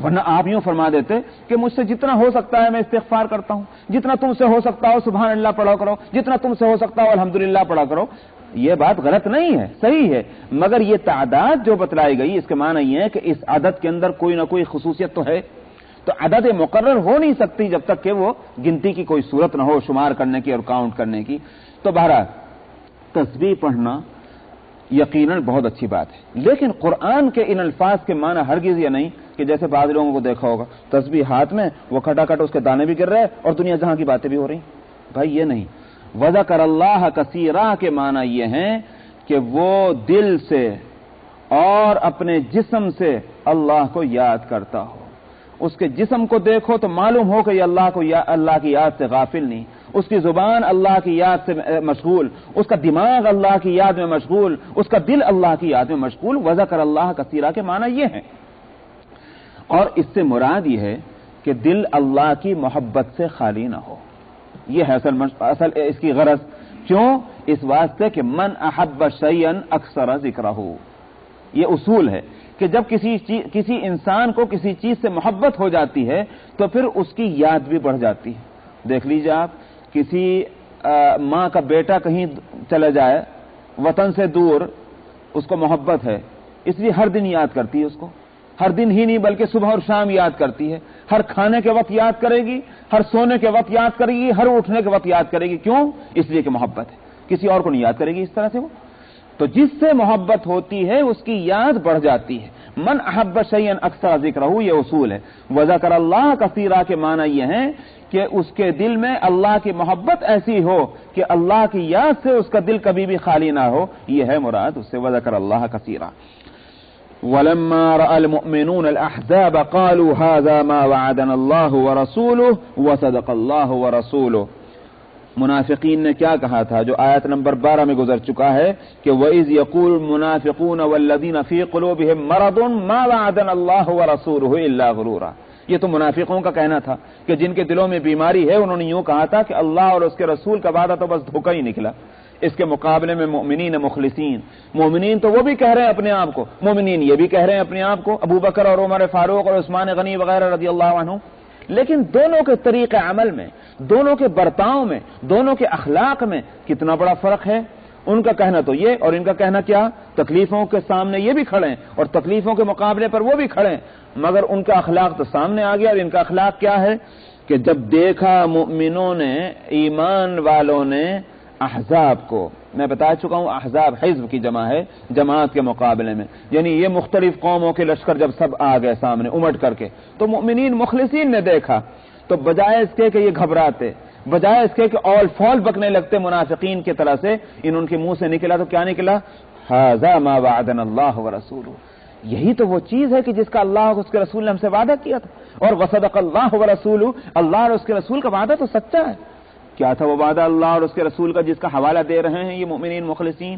ورنہ آپ یوں فرما دیتے کہ مجھ سے جتنا ہو سکتا ہے میں استغفار کرتا ہوں، جتنا تم سے ہو سکتا ہو سبحان اللہ پڑھا کرو، جتنا تم سے ہو سکتا ہو الحمدللہ پڑھا کرو۔ یہ بات غلط نہیں ہے، صحیح ہے، مگر یہ تعداد جو بتلائی گئی اس کے معنی یہ ہے کہ اس عدد کے اندر کوئی نہ کوئی خصوصیت تو ہے، تو عدد مقرر ہو نہیں سکتی جب تک کہ وہ گنتی کی کوئی صورت نہ ہو، شمار کرنے کی اور کاؤنٹ کرنے کی۔ تو بہرحال تسبیح پڑھنا یقیناً بہت اچھی بات ہے، لیکن قرآن کے ان الفاظ کے معنی ہرگز یہ نہیں کہ جیسے بعض لوگوں کو دیکھا ہوگا تسبیح ہاتھ میں، وہ کھٹا کھٹ اس کے دانے بھی گر رہے اور دنیا جہاں کی باتیں بھی ہو رہی۔ بھائی یہ نہیں، وذکر اللہ کثیرا کے معنی یہ ہیں کہ وہ دل سے اور اپنے جسم سے اللہ کو یاد کرتا ہو، اس کے جسم کو دیکھو تو معلوم ہو کہ یہ اللہ کی یاد سے غافل نہیں، اس کی زبان اللہ کی یاد سے مشغول، اس کا دماغ اللہ کی یاد میں مشغول، اس کا دل اللہ کی یاد میں مشغول۔ وذکر اللہ کثیرا کے معنی یہ ہیں، اور اس سے مراد یہ ہے کہ دل اللہ کی محبت سے خالی نہ ہو۔ یہ ہے اصل اس کی غرض، کیوں؟ اس واسطے کہ من احب شیئا اکثر ذکرہ، یہ اصول ہے کہ جب کسی انسان کو کسی چیز سے محبت ہو جاتی ہے تو پھر اس کی یاد بھی بڑھ جاتی ہے۔ دیکھ لیجیے آپ، کسی ماں کا بیٹا کہیں چلا جائے وطن سے دور، اس کو محبت ہے اس لیے ہر دن یاد کرتی ہے، اس کو ہر دن ہی نہیں بلکہ صبح اور شام یاد کرتی ہے، ہر کھانے کے وقت یاد کرے گی، ہر سونے کے وقت یاد کرے گی، ہر اٹھنے کے وقت یاد کرے گی۔ کیوں؟ اس لیے کہ محبت ہے، کسی اور کو نہیں یاد کرے گی اس طرح سے۔ وہ تو جس سے محبت ہوتی ہے اس کی یاد بڑھ جاتی ہے۔ من احب شیئا اکثر ذکرہ، یہ اصول ہے۔ وذکر اللہ کثیرا کے معنی یہ ہیں کہ اس کے دل میں اللہ کی محبت ایسی ہو کہ اللہ کی یاد سے اس کا دل کبھی بھی خالی نہ ہو، یہ ہے مراد اس سے وذکر اللہ کثیرا۔ وَلَمَّا رَأَى الْمُؤْمِنُونَ الْأَحْزَابَ قَالُوا هَذَا مَا وَعَدَنَا اللَّهُ وَرَسُولُهُ وَصَدَقَ اللَّهُ وَرَسُولُهُ۔ منافقین نے کیا کہا تھا جو آیت نمبر 12 میں گزر چکا ہے کہ وَإِذْ يَقُولُ الْمُنَافِقُونَ وَالَّذِينَ فِي قُلُوبِهِم مَّرَضٌ مَّا وَعَدَنَا اللَّهُ وَرَسُولُهُ إِلَّا غُرُورًا۔ یہ تو منافقوں کا کہنا تھا کہ جن کے دلوں میں بیماری ہے، انہوں نے یوں کہا تھا کہ اللہ اور اس کے رسول کا وعدہ تو بس دھوکہ ہی نکلا۔ اس کے مقابلے میں مومنین مخلصین، مومنین تو وہ بھی کہہ رہے ہیں اپنے آپ کو، مومنین یہ بھی کہہ رہے ہیں اپنے آپ کو، ابو بکر اور عمر فاروق اور عثمان غنی وغیرہ رضی اللہ عنہ، لیکن دونوں کے طریقے عمل میں، دونوں کے برتاؤ میں، دونوں کے اخلاق میں کتنا بڑا فرق ہے۔ ان کا کہنا تو یہ اور ان کا کہنا کیا، تکلیفوں کے سامنے یہ بھی کھڑے ہیں اور تکلیفوں کے مقابلے پر وہ بھی کھڑے ہیں، مگر ان کا اخلاق تو سامنے آ گیا۔ اور ان کا اخلاق کیا ہے کہ جب دیکھا مومنوں نے، ایمان والوں نے احزاب کو، میں بتا چکا ہوں احزاب حزب کی جمع ہے، جماعت کے مقابلے میں، یعنی یہ مختلف قوموں کے لشکر جب سب آ گئے سامنے امٹ کر کے، تو مومنین مخلصین نے دیکھا تو بجائے اس کے کہ یہ گھبراتے، بجائے اس کے کہ اول فول بکنے لگتے منافقین کی طرح سے، ان کے منہ سے نکلا تو کیا نکلا؟ ھذا ما وعدنا اللہ ورسولہ، یہی تو وہ چیز ہے کہ جس کا اللہ اور اس کے رسول نے ہم سے وعدہ کیا تھا، اور وصدق اللہ ورسولہ، اللہ اور اس کے رسول کا وعدہ تو سچا ہے۔ کیا تھا وہ وعدہ اللہ اور اس کے رسول کا جس کا حوالہ دے رہے ہیں یہ مومنین مخلصین؟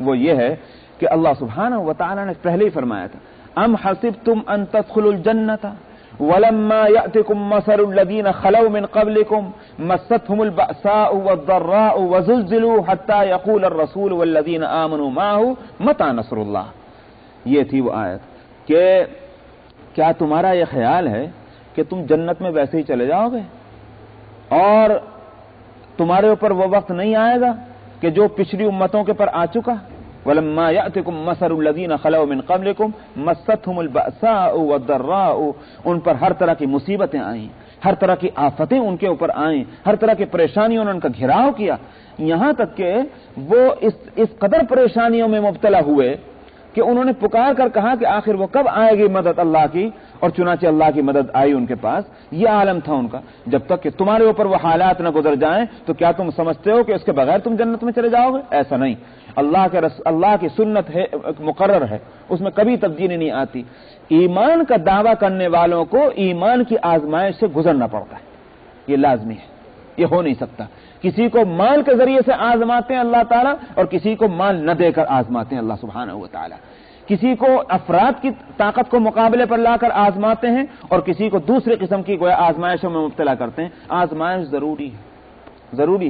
وہ یہ ہے کہ اللہ سبحانہ وتعالی نے پہلے ہی فرمایا تھا، ام حسبتم ان تدخلوا الجنۃ ولما يأتكم مثل الذين خلوا من قبلكم مستهم البأساء والضراء وزلزلوا حتى يقول الرسول والذين آمنوا معه متى نصر الله۔ یہ تھی وہ آیت کہ کیا تمہارا یہ خیال ہے کہ تم جنت میں ویسے ہی چلے جاؤ گے اور تمہارے اوپر وہ وقت نہیں آئے گا کہ جو پچھلی امتوں کے پر آ چکا؟ وَلَمَّا يَأْتِكُمْ مَثَلُ الَّذِينَ خَلَوْا مِن قَبْلِكُمْ مَسَّتْهُمُ الْبَأْسَاءُ وَالضَّرَّاءُ، ان پر ہر طرح کی مصیبتیں آئیں، ہر طرح کی آفتیں ان کے اوپر آئیں، ہر طرح کی پریشانیوں نے ان کا گھیراؤ کیا، یہاں تک کہ وہ اس قدر پریشانیوں میں مبتلا ہوئے کہ انہوں نے پکار کر کہا کہ آخر وہ کب آئے گی مدد اللہ کی، اور چنانچہ اللہ کی مدد آئی ان کے پاس. یہ عالم تھا ان کا. جب تک کہ تمہارے اوپر وہ حالات نہ گزر جائیں تو کیا تم سمجھتے ہو کہ اس کے بغیر تم جنت میں چلے جاؤ گے؟ ایسا نہیں. اللہ کی سنت ہے، مقرر ہے، اس میں کبھی تبدیلی نہیں آتی. ایمان کا دعویٰ کرنے والوں کو ایمان کی آزمائش سے گزرنا پڑتا ہے، یہ لازمی ہے، یہ ہو نہیں سکتا. کسی کو مال کے ذریعے سے آزماتے ہیں اللہ تعالیٰ، اور کسی کو مال نہ دے کر آزماتے ہیں اللہ سبحانہ و تعالیٰ. کسی کو افراد کی طاقت کو مقابلے پر لا کر آزماتے ہیں، اور کسی کو دوسرے قسم کی کوئی آزمائشوں میں مبتلا کرتے ہیں. آزمائش ضروری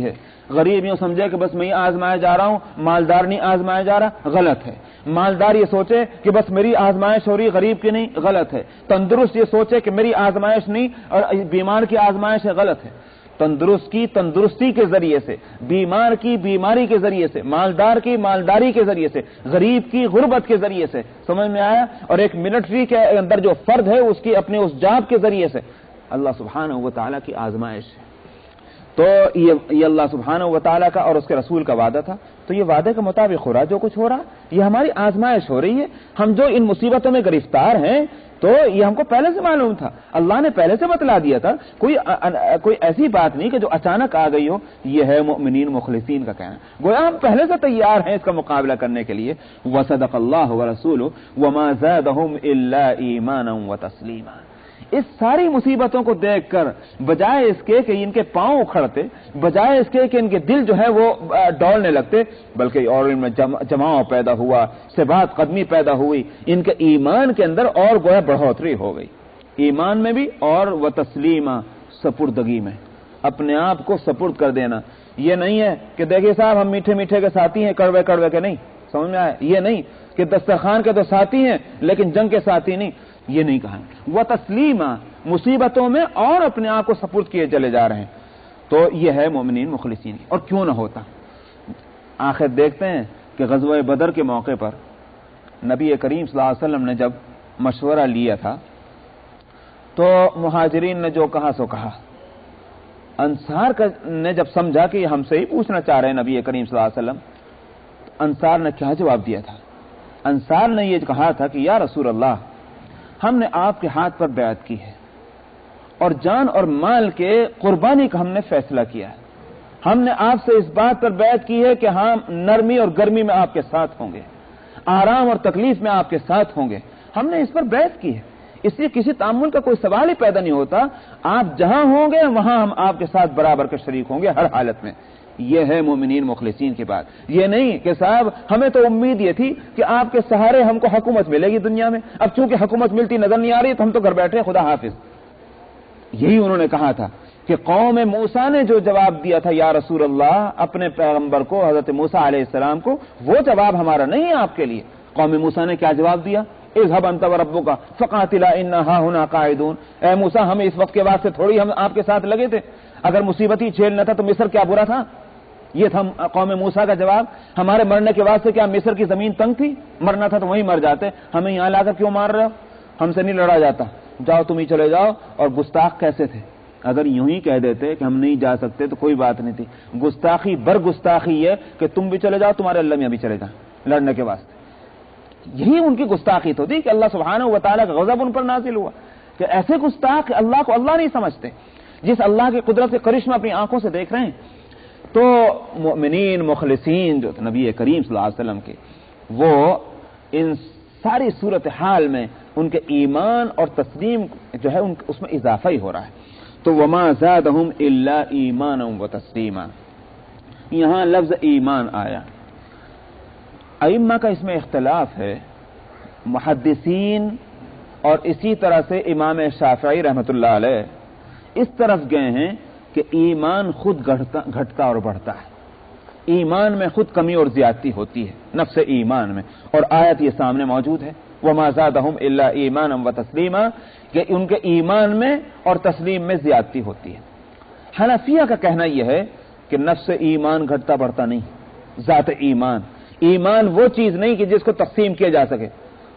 ہے. غریب یوں سمجھے کہ بس میں آزمایا جا رہا ہوں، مالدار نہیں آزمایا جا رہا، غلط ہے. مالدار یہ سوچے کہ بس میری آزمائش ہو رہی، غریب کی نہیں، غلط ہے. تندرست یہ سوچے کہ میری آزمائش نہیں اور بیمار کی آزمائش ہے، غلط ہے. تندرست کی تندرستی کے ذریعے سے، بیمار کی بیماری کے ذریعے سے، مالدار کی مالداری کے ذریعے سے، غریب کی غربت کے ذریعے سے. سمجھ میں آیا؟ اور ایک ملٹری کے اندر جو فرد ہے اس کی اپنے اس جاب کے ذریعے سے اللہ سبحانہ و تعالیٰ کی آزمائش ہے. تو یہ اللہ سبحانہ و تعالیٰ کا اور اس کے رسول کا وعدہ تھا. تو یہ وعدے کے مطابق ہو رہا، جو کچھ ہو رہا یہ ہماری آزمائش ہو رہی ہے. ہم جو ان مصیبتوں میں گرفتار ہیں تو یہ ہم کو پہلے سے معلوم تھا، اللہ نے پہلے سے بتلا دیا تھا. کوئی ایسی بات نہیں کہ جو اچانک آ گئی ہو. یہ ہے مؤمنین مخلصین کا کہنا، گویا ہم پہلے سے تیار ہیں اس کا مقابلہ کرنے کے لیے. وصدق اللہ ورسولہ وما زادهم الا ایمانا وتسلیما. اس ساری مصیبتوں کو دیکھ کر بجائے اس کے کہ ان کے پاؤں اکھڑتے، بجائے اس کے کہ ان کے دل جو ہے وہ ڈولنے لگتے، بلکہ اور ان میں جماؤ پیدا ہوا، ثبات قدمی پیدا ہوئی. ان کے ایمان کے اندر اور گویا بڑھوتری ہو گئی، ایمان میں بھی اور و تسلیمہ، سپردگی میں، اپنے آپ کو سپرد کر دینا. یہ نہیں ہے کہ دیکھیے صاحب ہم میٹھے میٹھے کے ساتھی ہیں، کڑوے کڑوے کے نہیں. سمجھ میں آیا؟ یہ نہیں کہ دسترخوان کے تو ساتھی ہیں لیکن جنگ کے ساتھی نہیں، یہ نہیں کہا. وہ تسلیمہ، مصیبتوں میں اور اپنے آپ کو سپرد کیے چلے جا رہے ہیں. تو یہ ہے مومنین مخلصین. اور کیوں نہ ہوتا؟ آخر دیکھتے ہیں کہ غزوہ بدر کے موقع پر نبی کریم صلی اللہ علیہ وسلم نے جب مشورہ لیا تھا تو مہاجرین نے جو کہا سو کہا. انصار نے جب سمجھا کہ یہ ہم سے ہی پوچھنا چاہ رہے ہیں نبی کریم صلی اللہ علیہ وسلم، انصار نے کیا جواب دیا تھا؟ انصار نے یہ کہا تھا کہ یا رسول اللہ، ہم نے آپ کے ہاتھ پر بیعت کی ہے اور جان اور مال کے قربانی کا ہم نے فیصلہ کیا ہے. ہم نے آپ سے اس بات پر بیعت کی ہے کہ ہم نرمی اور گرمی میں آپ کے ساتھ ہوں گے، آرام اور تکلیف میں آپ کے ساتھ ہوں گے. ہم نے اس پر بیعت کی ہے، اس لیے کسی تعامل کا کوئی سوال ہی پیدا نہیں ہوتا. آپ جہاں ہوں گے وہاں ہم آپ کے ساتھ برابر کے شریک ہوں گے ہر حالت میں. یہ ہے مومنین مخلصین کی بات. یہ نہیں کہ صاحب ہمیں تو امید یہ تھی کہ آپ کے سہارے ہم کو حکومت ملے گی دنیا میں، اب چونکہ حکومت ملتی نظر نہیں آ رہی تو ہم تو گھر بیٹھے خدا حافظ. یہی انہوں نے کہا تھا کہ قوم موسیٰ نے جو جواب دیا تھا یا رسول اللہ اپنے پیغمبر کو، حضرت موسیٰ علیہ السلام کو، وہ جواب ہمارا نہیں ہے آپ کے لیے. قوم موسیٰ نے کیا جواب دیا؟ اذهب انت وربک فقاتلا انا هاهنا قاعدون. اے موسیٰ ہم اس وقت کے واسطے تھوڑی ہم آپ کے ساتھ لگے تھے، اگر مصیبت ہی جھیلنا تھا تو مصر کیا برا تھا؟ یہ تھا قوم موسیٰ کا جواب. ہمارے مرنے کے واسطے کیا مصر کی زمین تنگ تھی؟ مرنا تھا تو وہیں مر جاتے، ہمیں یہاں لا کر کیوں مار رہے ہو؟ ہم سے نہیں لڑا جاتا، جاؤ تم ہی چلے جاؤ. اور گستاخ کیسے تھے؟ اگر یوں ہی کہہ دیتے کہ ہم نہیں جا سکتے تو کوئی بات نہیں تھی. گستاخی بر گستاخی یہ کہ تم بھی چلے جاؤ، تمہارے اللہ میاں بھی چلے جائیں لڑنے کے واسطے. یہی ان کی گستاخی تو تھی کہ اللہ سبحانہ و تعالیٰ کا غضب ان پر نازل ہوا کہ ایسے گستاخ اللہ کو اللہ نہیں سمجھتے، جس اللہ کی قدرت کے کرشمہ اپنی آنکھوں سے دیکھ رہے ہیں. تو مؤمنین مخلصین جو نبی کریم صلی اللہ علیہ وسلم کے، وہ ان ساری صورتحال میں ان کے ایمان اور تسلیم جو ہے اس میں اضافہ ہی ہو رہا ہے. تو وما زادهم الا ایمانا وتسلیما، یہاں لفظ ایمان آیا. ائمہ کا اس میں اختلاف ہے. محدثین اور اسی طرح سے امام شافعی رحمۃ اللہ علیہ اس طرف گئے ہیں کہ ایمان خود گھٹتا اور بڑھتا ہے، ایمان میں خود کمی اور زیادتی ہوتی ہے نفس ایمان میں. اور آیت یہ سامنے موجود ہے وما زادهم الا ایمانا وتسلیما، کہ ان کے ایمان میں اور تسلیم میں زیادتی ہوتی ہے. حنفیہ کا کہنا یہ ہے کہ نفس ایمان گھٹتا بڑھتا نہیں، ذات ایمان وہ چیز نہیں کہ جس کو تقسیم کیا جا سکے.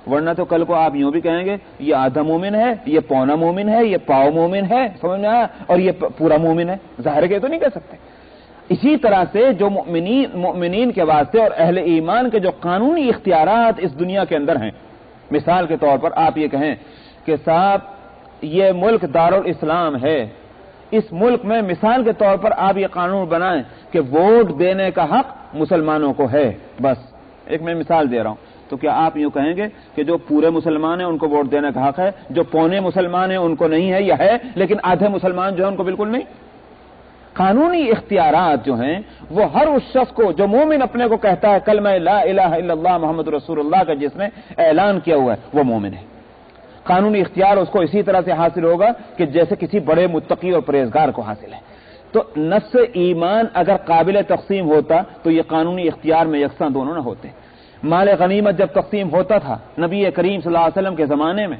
ورنہ تو کل کو آپ یوں بھی کہیں گے یہ آدھا مومن ہے، یہ پونا مومن ہے، یہ پاؤ مومن ہے، سمجھ میں آیا، اور یہ پورا مومن ہے. ظاہر کے تو نہیں کہہ سکتے. اسی طرح سے جو مؤمنین کے واسطے اور اہل ایمان کے جو قانونی اختیارات اس دنیا کے اندر ہیں، مثال کے طور پر آپ یہ کہیں کہ صاحب یہ ملک دارالاسلام ہے، اس ملک میں مثال کے طور پر آپ یہ قانون بنائیں کہ ووٹ دینے کا حق مسلمانوں کو ہے، بس ایک میں مثال دے رہا ہوں، تو کیا آپ یوں کہیں گے کہ جو پورے مسلمان ہیں ان کو ووٹ دینے کا حق ہے، جو پونے مسلمان ہیں ان کو نہیں ہے، یا ہے لیکن آدھے مسلمان جو ہیں ان کو بالکل نہیں؟ قانونی اختیارات جو ہیں وہ ہر اس شخص کو جو مومن اپنے کو کہتا ہے کلمہ لا الہ الا اللہ محمد رسول اللہ کا جس نے اعلان کیا ہوا ہے وہ مومن ہے۔ قانونی اختیار اس کو اسی طرح سے حاصل ہوگا کہ جیسے کسی بڑے متقی اور پرہیزگار کو حاصل ہے۔ تو نفس ایمان اگر قابل تقسیم ہوتا تو یہ قانونی اختیار میں یکساں دونوں نہ ہوتے۔ مال غنیمت جب تقسیم ہوتا تھا نبی کریم صلی اللہ علیہ وسلم کے زمانے میں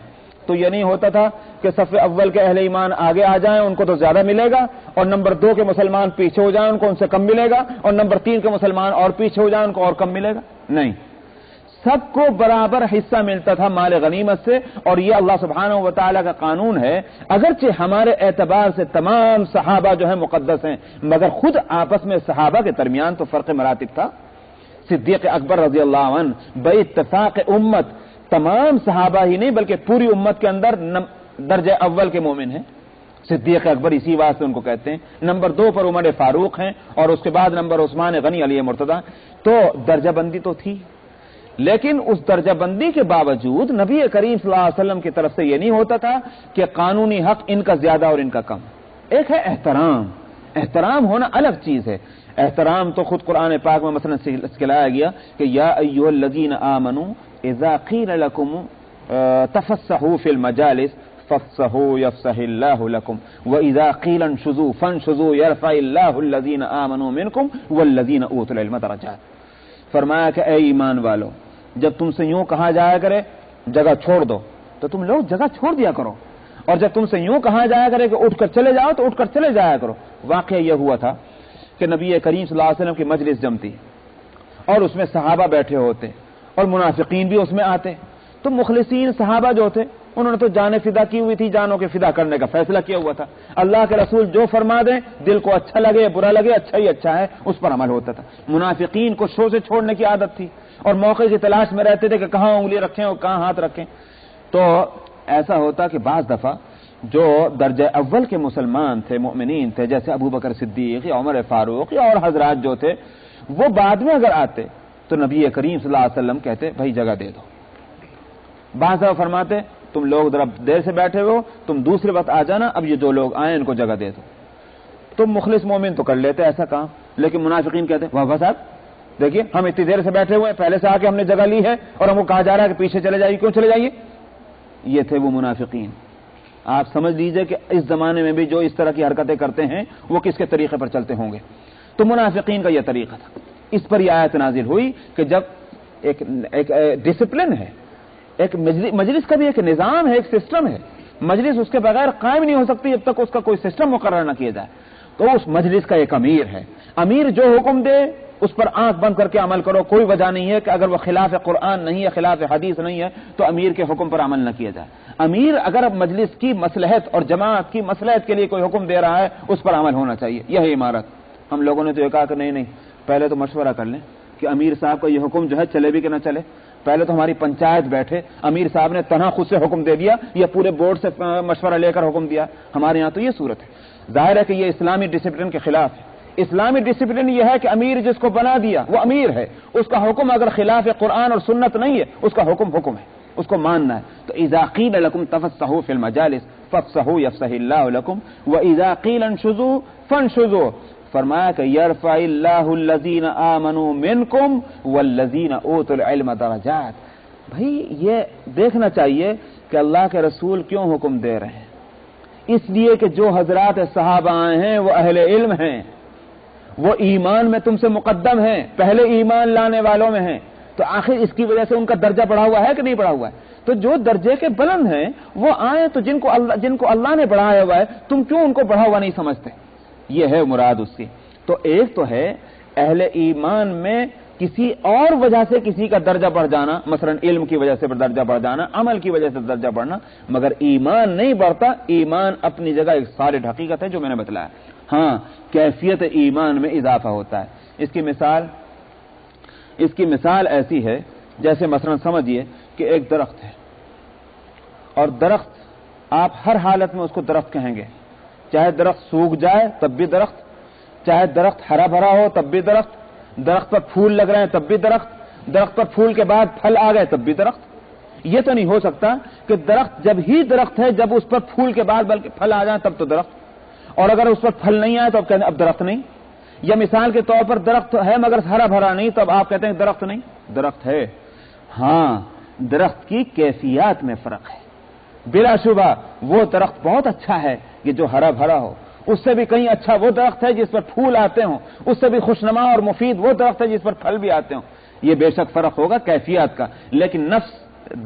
تو یہ نہیں ہوتا تھا کہ صف اول کے اہل ایمان آگے آ جائیں ان کو تو زیادہ ملے گا، اور نمبر 2 کے مسلمان پیچھے ہو جائیں ان کو ان سے کم ملے گا، اور نمبر 3 کے مسلمان اور پیچھے ہو جائیں ان کو اور کم ملے گا۔ نہیں، سب کو برابر حصہ ملتا تھا مال غنیمت سے، اور یہ اللہ سبحانہ و تعالیٰ کا قانون ہے۔ اگرچہ ہمارے اعتبار سے تمام صحابہ جو ہیں مقدس ہیں، مگر خود آپس میں صحابہ کے درمیان تو فرق مراتب تھا۔ صدیق اکبر رضی اللہ عنہ بے اتفاق امت تمام صحابہ ہی نہیں بلکہ پوری امت کے اندر درجہ اول کے مومن ہیں۔ صدیق اکبر اسی واسطے ان کو کہتے ہیں۔ نمبر 2 پر عمر فاروق ہیں، اور اس کے بعد نمبر عثمان غنی علی مرتضی۔ تو درجہ بندی تو تھی، لیکن اس درجہ بندی کے باوجود نبی کریم صلی اللہ علیہ وسلم کی طرف سے یہ نہیں ہوتا تھا کہ قانونی حق ان کا زیادہ اور ان کا کم۔ ایک ہے احترام، احترام ہونا الگ چیز ہے۔ احترام تو خود قرآن پاک میں مثلا سکھلایا گیا کہ یا ایھا الذین آمنوا اذا قیل لکم تفسحوا فی المجالس فافسحوا یفسح اللہ لکم واذا قیل انشزوا فانشزوا یرفع اللہ الذین آمنوا منکم والذین اوتوا العلم درجات۔ فرمایا کہ اے ایمان والو، جب تم سے یوں کہا جایا کرے جگہ چھوڑ دو تو تم لوگ جگہ چھوڑ دیا کرو، اور جب تم سے یوں کہا جایا کرے کہ اٹھ کر چلے جاؤ تو اٹھ کر چلے جایا کرو۔ واقعہ یہ ہوا تھا کہ نبی کریم صلی اللہ علیہ وسلم کی مجلس جمتی اور اس میں صحابہ بیٹھے ہوتے اور منافقین بھی اس میں آتے، تو مخلصین صحابہ جو تھے انہوں نے تو جانیں فدا کی ہوئی تھی، جانوں کے فدا کرنے کا فیصلہ کیا ہوا تھا۔ اللہ کے رسول جو فرما دیں، دل کو اچھا لگے برا لگے، اچھا ہی اچھا ہے، اس پر عمل ہوتا تھا۔ منافقین کو شو سے چھوڑنے کی عادت تھی اور موقع کی تلاش میں رہتے تھے کہ کہاں انگلی رکھیں اور کہاں ہاتھ رکھیں۔ تو ایسا ہوتا کہ بعض دفعہ جو درجہ اول کے مسلمان تھے، مؤمنین تھے، جیسے ابو بکر صدیق یا عمر فاروق یا اور حضرات جو تھے، وہ بعد میں اگر آتے تو نبی کریم صلی اللہ علیہ وسلم کہتے بھائی جگہ دے دو۔ بعض دفعہ فرماتے تم لوگ ذرا دیر سے بیٹھے ہو، تم دوسرے وقت آ جانا، اب یہ جو لوگ آئیں ان کو جگہ دے دو۔ تم مخلص مومن تو کر لیتے ایسا کام، لیکن منافقین کہتے واہ صاحب دیکھیے ہم اتنی دیر سے بیٹھے ہوئے ہیں، پہلے سے آ کے ہم نے جگہ لی ہے اور ہم کو کہا جا رہا ہے کہ پیچھے چلے جائیے، کیوں چلے جائیے؟ یہ تھے وہ منافقین۔ آپ سمجھ لیجئے کہ اس زمانے میں بھی جو اس طرح کی حرکتیں کرتے ہیں وہ کس کے طریقے پر چلتے ہوں گے۔ تو منافقین کا یہ طریقہ تھا۔ اس پر یہ آیت نازل ہوئی کہ جب ایک ڈسپلن ہے، ایک مجلس کا بھی ایک نظام ہے، ایک سسٹم ہے، مجلس اس کے بغیر قائم نہیں ہو سکتی جب تک اس کا کوئی سسٹم مقرر نہ کیا جائے۔ تو اس مجلس کا ایک امیر ہے، امیر جو حکم دے اس پر آنکھ بند کر کے عمل کرو، کوئی وجہ نہیں ہے کہ اگر وہ خلاف قرآن نہیں ہے، خلاف حدیث نہیں ہے تو امیر کے حکم پر عمل نہ کیا جائے۔ امیر اگر مجلس کی مصلحت اور جماعت کی مصلحت کے لیے کوئی حکم دے رہا ہے اس پر عمل ہونا چاہیے۔ یہ ہے عمارت۔ ہم لوگوں نے تو یہ کہا کہ نہیں پہلے تو مشورہ کر لیں کہ امیر صاحب کا یہ حکم جو ہے چلے بھی کہ نہ چلے، پہلے تو ہماری پنچایت بیٹھے، امیر صاحب نے تنہا خود سے حکم دے دیا یا پورے بورڈ سے مشورہ لے کر حکم دیا۔ ہمارے یہاں تو یہ صورت ہے۔ ظاہر ہے کہ یہ اسلامی ڈسپلن کے خلاف ہے۔ اسلامی ڈسپلن یہ ہے کہ امیر جس کو بنا دیا وہ امیر ہے، اس کا حکم اگر خلاف قرآن اور سنت نہیں ہے اس کا حکم ہے، اس کو ماننا ہے۔ تو اذا قیل لکم تفسحوا فی المجالس فافسحوا یفسح اللہ لکم واذا قیل انشزوا فانشزوا، فرمایا کہ یرفع اللہ الذین آمنوا منکم والذین اوتوا العلم درجات۔ بھائی یہ دیکھنا چاہیے کہ اللہ کے رسول کیوں حکم دے رہے ہیں، اس لیے کہ جو حضرات صحابہ آئے ہیں وہ اہل علم ہیں، وہ ایمان میں تم سے مقدم ہیں، پہلے ایمان لانے والوں میں ہیں، تو آخر اس کی وجہ سے ان کا درجہ بڑھا ہوا ہے کہ نہیں بڑھا ہوا ہے؟ تو جو درجے کے بلند ہیں وہ آئیں، تو جن کو اللہ نے بڑھایا ہوا ہے تم کیوں ان کو بڑھا ہوا نہیں سمجھتے؟ یہ ہے مراد اس کی۔ تو ایک تو ہے اہل ایمان میں کسی اور وجہ سے کسی کا درجہ بڑھ جانا، مثلا علم کی وجہ سے درجہ بڑھ جانا، عمل کی وجہ سے درجہ بڑھنا، مگر ایمان نہیں بڑھتا۔ ایمان اپنی جگہ ایک سالڈ حقیقت ہے جو میں نے بتلایا۔ ہاں کیفیت ایمان میں اضافہ ہوتا ہے۔ اس کی مثال ایسی ہے جیسے مثلا سمجھیے کہ ایک درخت ہے اور درخت آپ ہر حالت میں اس کو درخت کہیں گے، چاہے درخت سوکھ جائے تب بھی درخت، چاہے درخت ہرا بھرا ہو تب بھی درخت، درخت پر پھول لگ رہے ہیں تب بھی درخت، درخت پر پھول کے بعد پھل آ گئے تب بھی درخت۔ یہ تو نہیں ہو سکتا کہ درخت جب ہی درخت ہے جب اس پر پھول کے بعد بلکہ پھل آ جائیں تب تو درخت، اور اگر اس پر پھل نہیں آئے تو اب کہتے ہیں اب درخت نہیں۔ یا مثال کے طور پر درخت ہے مگر ہرا بھرا نہیں، تب آپ کہتے ہیں درخت نہیں، درخت ہے۔ ہاں، درخت کی کیفیات میں فرق ہے، بلا شبہ وہ درخت بہت اچھا ہے کہ جو ہرا بھرا ہو، اس سے بھی کہیں اچھا وہ درخت ہے جس پر پھول آتے ہوں، اس سے بھی خوشنما اور مفید وہ درخت ہے جس پر پھل بھی آتے ہوں۔ یہ بے شک فرق ہوگا کیفیات کا، لیکن نفس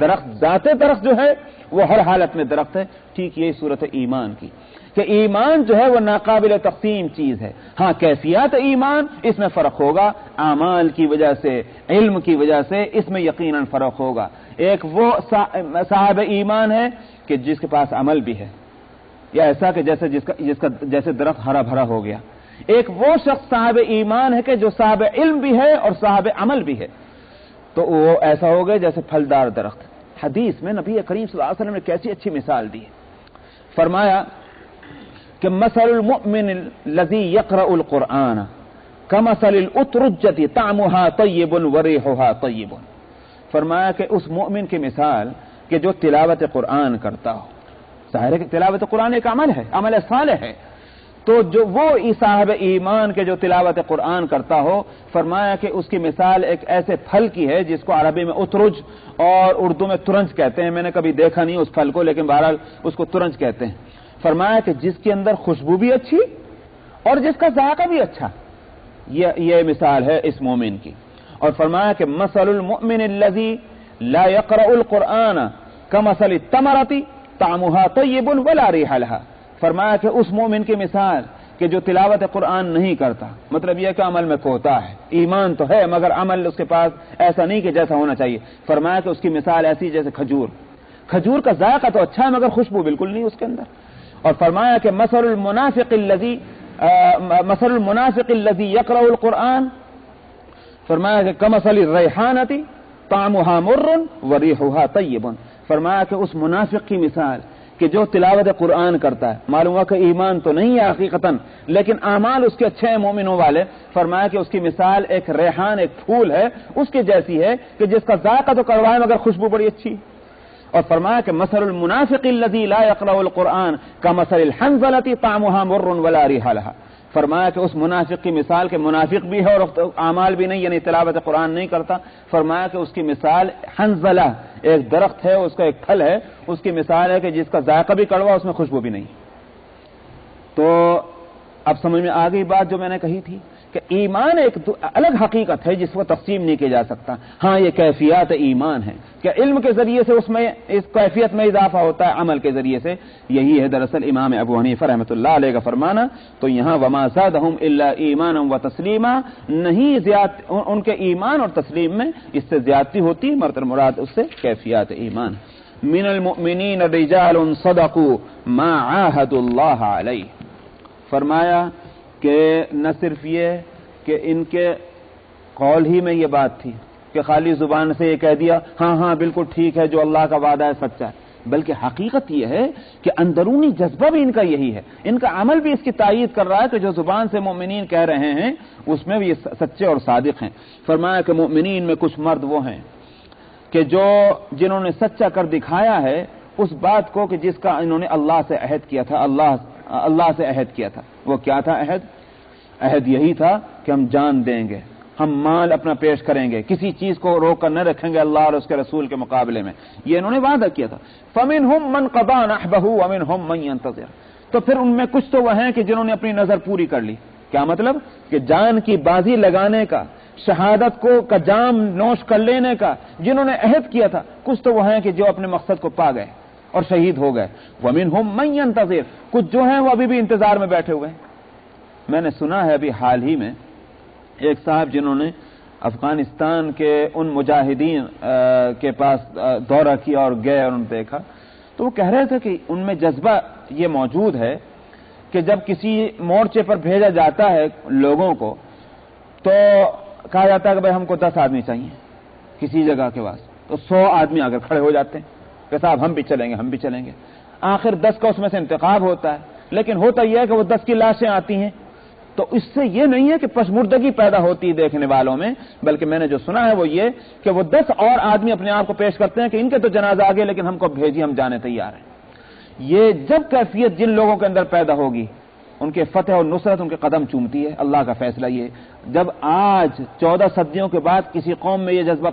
درخت، ذات درخت جو ہے وہ ہر حالت میں درخت ہے۔ ٹھیک یہی صورت ہے ایمان کی، کہ ایمان جو ہے وہ ناقابل تقسیم چیز ہے۔ ہاں، کیفیات ایمان اس میں فرق ہوگا، اعمال کی وجہ سے، علم کی وجہ سے اس میں یقیناً فرق ہوگا۔ ایک وہ صاحب ایمان ہے کہ جس کے پاس عمل بھی ہے، یا ایسا کہ جیسے درخت ہرا بھرا ہو گیا۔ ایک وہ شخص صاحب ایمان ہے کہ جو صاحب علم بھی ہے اور صاحب عمل بھی ہے، تو وہ ایسا ہو گیا جیسے پھلدار درخت۔ حدیث میں نبی کریم صلی اللہ علیہ وسلم نے کیسی اچھی مثال دی ہے، فرمایا کہ مثل المؤمن الذي يقرأ القرآن كمثل الأترجة طعمها طيب وريحها طيب۔ فرمایا کہ اس مؤمن کی مثال کہ جو تلاوت قرآن کرتا ہو، ظاہر ہے کہ تلاوت قرآن ایک عمل ہے، عمل صالح ہے، تو جو وہ صاحب ایمان کے جو تلاوت قرآن کرتا ہو، فرمایا کہ اس کی مثال ایک ایسے پھل کی ہے جس کو عربی میں اترج اور اردو میں ترنج کہتے ہیں۔ میں نے کبھی دیکھا نہیں اس پھل کو، لیکن بہرحال اس کو ترنج کہتے ہیں۔ فرمایا کہ جس کے اندر خوشبو بھی اچھی اور جس کا ذائقہ بھی اچھا، یہ مثال ہے اس مومن کی۔ اور فرمایا کہ مثل المؤمن الذي لا يقرأ القرآن كمثل التمرة طعمها طيب ولا ريح لها۔ فرمایا کہ اس مومن کی مثال کہ جو تلاوت قرآن نہیں کرتا، مطلب یہ کہ عمل میں کوتا ہے، ایمان تو ہے مگر عمل اس کے پاس ایسا نہیں کہ جیسا ہونا چاہیے۔ فرمایا کہ اس کی مثال ایسی جیسے کھجور کا ذائقہ تو اچھا ہے مگر خوشبو بالکل نہیں اس کے اندر۔ اور فرمایا کہ مثل المنافق الذي يقرأ القرآن، فرمایا کہ كمثل الريحانة طعمها مر وريحها طيب۔ فرمایا کہ اس منافق کی مثال کہ جو تلاوت قرآن کرتا ہے، معلوم ہوا کہ ایمان تو نہیں ہے حقیقتاً، لیکن اعمال اس کے اچھے ہیں مومنوں والے۔ فرمایا کہ اس کی مثال ایک ریحان، ایک پھول ہے، اس کے جیسی ہے کہ جس کا ذائقہ تو کڑوا ہے مگر خوشبو بڑی اچھی۔ اور فرمایا کہ مثل المنافق الذي لا يقرأ القرآن كمثل الحنظلة طعمها مر ولا ريح لها۔ فرمایا کہ اس منافق کی مثال کہ منافق بھی ہے اور اعمال بھی نہیں، یعنی تلاوت قرآن نہیں کرتا۔ فرمایا کہ اس کی مثال حنظلہ، ایک درخت ہے، اس کا ایک پھل ہے، اس کی مثال ہے کہ جس کا ذائقہ بھی کڑوا، اس میں خوشبو بھی نہیں۔ تو اب سمجھ میں آ گئی بات جو میں نے کہی تھی کہ ایمان ایک الگ حقیقت ہے جس کو تقسیم نہیں کیا جا سکتا۔ ہاں، یہ کیفیات ایمان ہے کہ علم کے ذریعے سے اس میں اس کیفیت میں اضافہ ہوتا ہے، عمل کے ذریعے سے۔ یہی ہے دراصل امام ابو حنیفہ رحمۃ اللہ علیہ کا فرمانا۔ تو یہاں وما زادہم الا ایمانا وتسلیما، نہیں ان کے ایمان اور تسلیم میں اس سے زیادتی ہوتی، مراد اس سے کیفیات ایمان۔ من المؤمنین رجال صدقوا ما عاهدوا اللہ علیہ۔ فرمایا کہ نہ صرف یہ کہ ان کے قول ہی میں یہ بات تھی کہ خالی زبان سے یہ کہہ دیا ہاں ہاں بالکل ٹھیک ہے، جو اللہ کا وعدہ ہے سچا ہے، بلکہ حقیقت یہ ہے کہ اندرونی جذبہ بھی ان کا یہی ہے، ان کا عمل بھی اس کی تائید کر رہا ہے کہ جو زبان سے مومنین کہہ رہے ہیں اس میں بھی یہ سچے اور صادق ہیں۔ فرمایا کہ مومنین میں کچھ مرد وہ ہیں کہ جنہوں نے سچا کر دکھایا ہے اس بات کو کہ جس کا انہوں نے اللہ سے عہد کیا تھا، اللہ سے عہد کیا تھا۔ وہ کیا تھا عہد یہی تھا کہ ہم جان دیں گے، ہم مال اپنا پیش کریں گے، کسی چیز کو روک کر نہ رکھیں گے اللہ اور اس کے رسول کے مقابلے میں، یہ انہوں نے وعدہ کیا تھا۔ فَمِنْهُمْ مَنْ قَضَى نَحْبَهُ وَمِنْهُمْ مَنْ يَنْتَظِرُ۔ تو پھر ان میں کچھ تو وہ ہیں کہ جنہوں نے اپنی نظر پوری کر لی۔ کیا مطلب؟ کہ جان کی بازی لگانے کا، شہادت کا جام نوش کر لینے کا جنہوں نے عہد کیا تھا، کچھ تو وہ ہیں کہ جو اپنے مقصد کو پا گئے اور شہید ہو گئے۔ وَمِنْهُمْ مَنْ يَنْتَظِرُ، کچھ جو ہیں وہ ابھی بھی انتظار میں بیٹھے ہوئے ہیں۔ میں نے سنا ہے ابھی حال ہی میں ایک صاحب جنہوں نے افغانستان کے ان مجاہدین کے پاس دورہ کیا اور گئے اور انہوں نے دیکھا، تو وہ کہہ رہے تھے کہ ان میں جذبہ یہ موجود ہے کہ جب کسی مورچے پر بھیجا جاتا ہے لوگوں کو تو کہا جاتا ہے کہ بھائی ہم کو 10 آدمی چاہیے کسی جگہ کے واسطے، تو 100 آدمی آ کر کھڑے ہو جاتے ہیں کہ صاحب ہم بھی چلیں گے. آخر 10 کا اس میں سے انتخاب ہوتا ہے، لیکن ہوتا یہ ہے کہ وہ 10 کی لاشیں آتی ہیں. تو اس سے یہ نہیں ہے کہ پشمردگی پیدا ہوتی ہے دیکھنے والوں میں، بلکہ میں نے جو سنا ہے وہ یہ کہ وہ 10 اور آدمی اپنے آپ کو پیش کرتے ہیں کہ ان کے تو جنازہ آگے، لیکن ہم کو بھیجی، ہم جانے تیار ہیں. یہ جب کیفیت جن لوگوں کے اندر پیدا ہوگی، ان کے فتح اور نصرت ان کے قدم چومتی ہے. اللہ کا فیصلہ یہ، جب آج 14 صدیوں کے بعد کسی قوم میں یہ جذبہ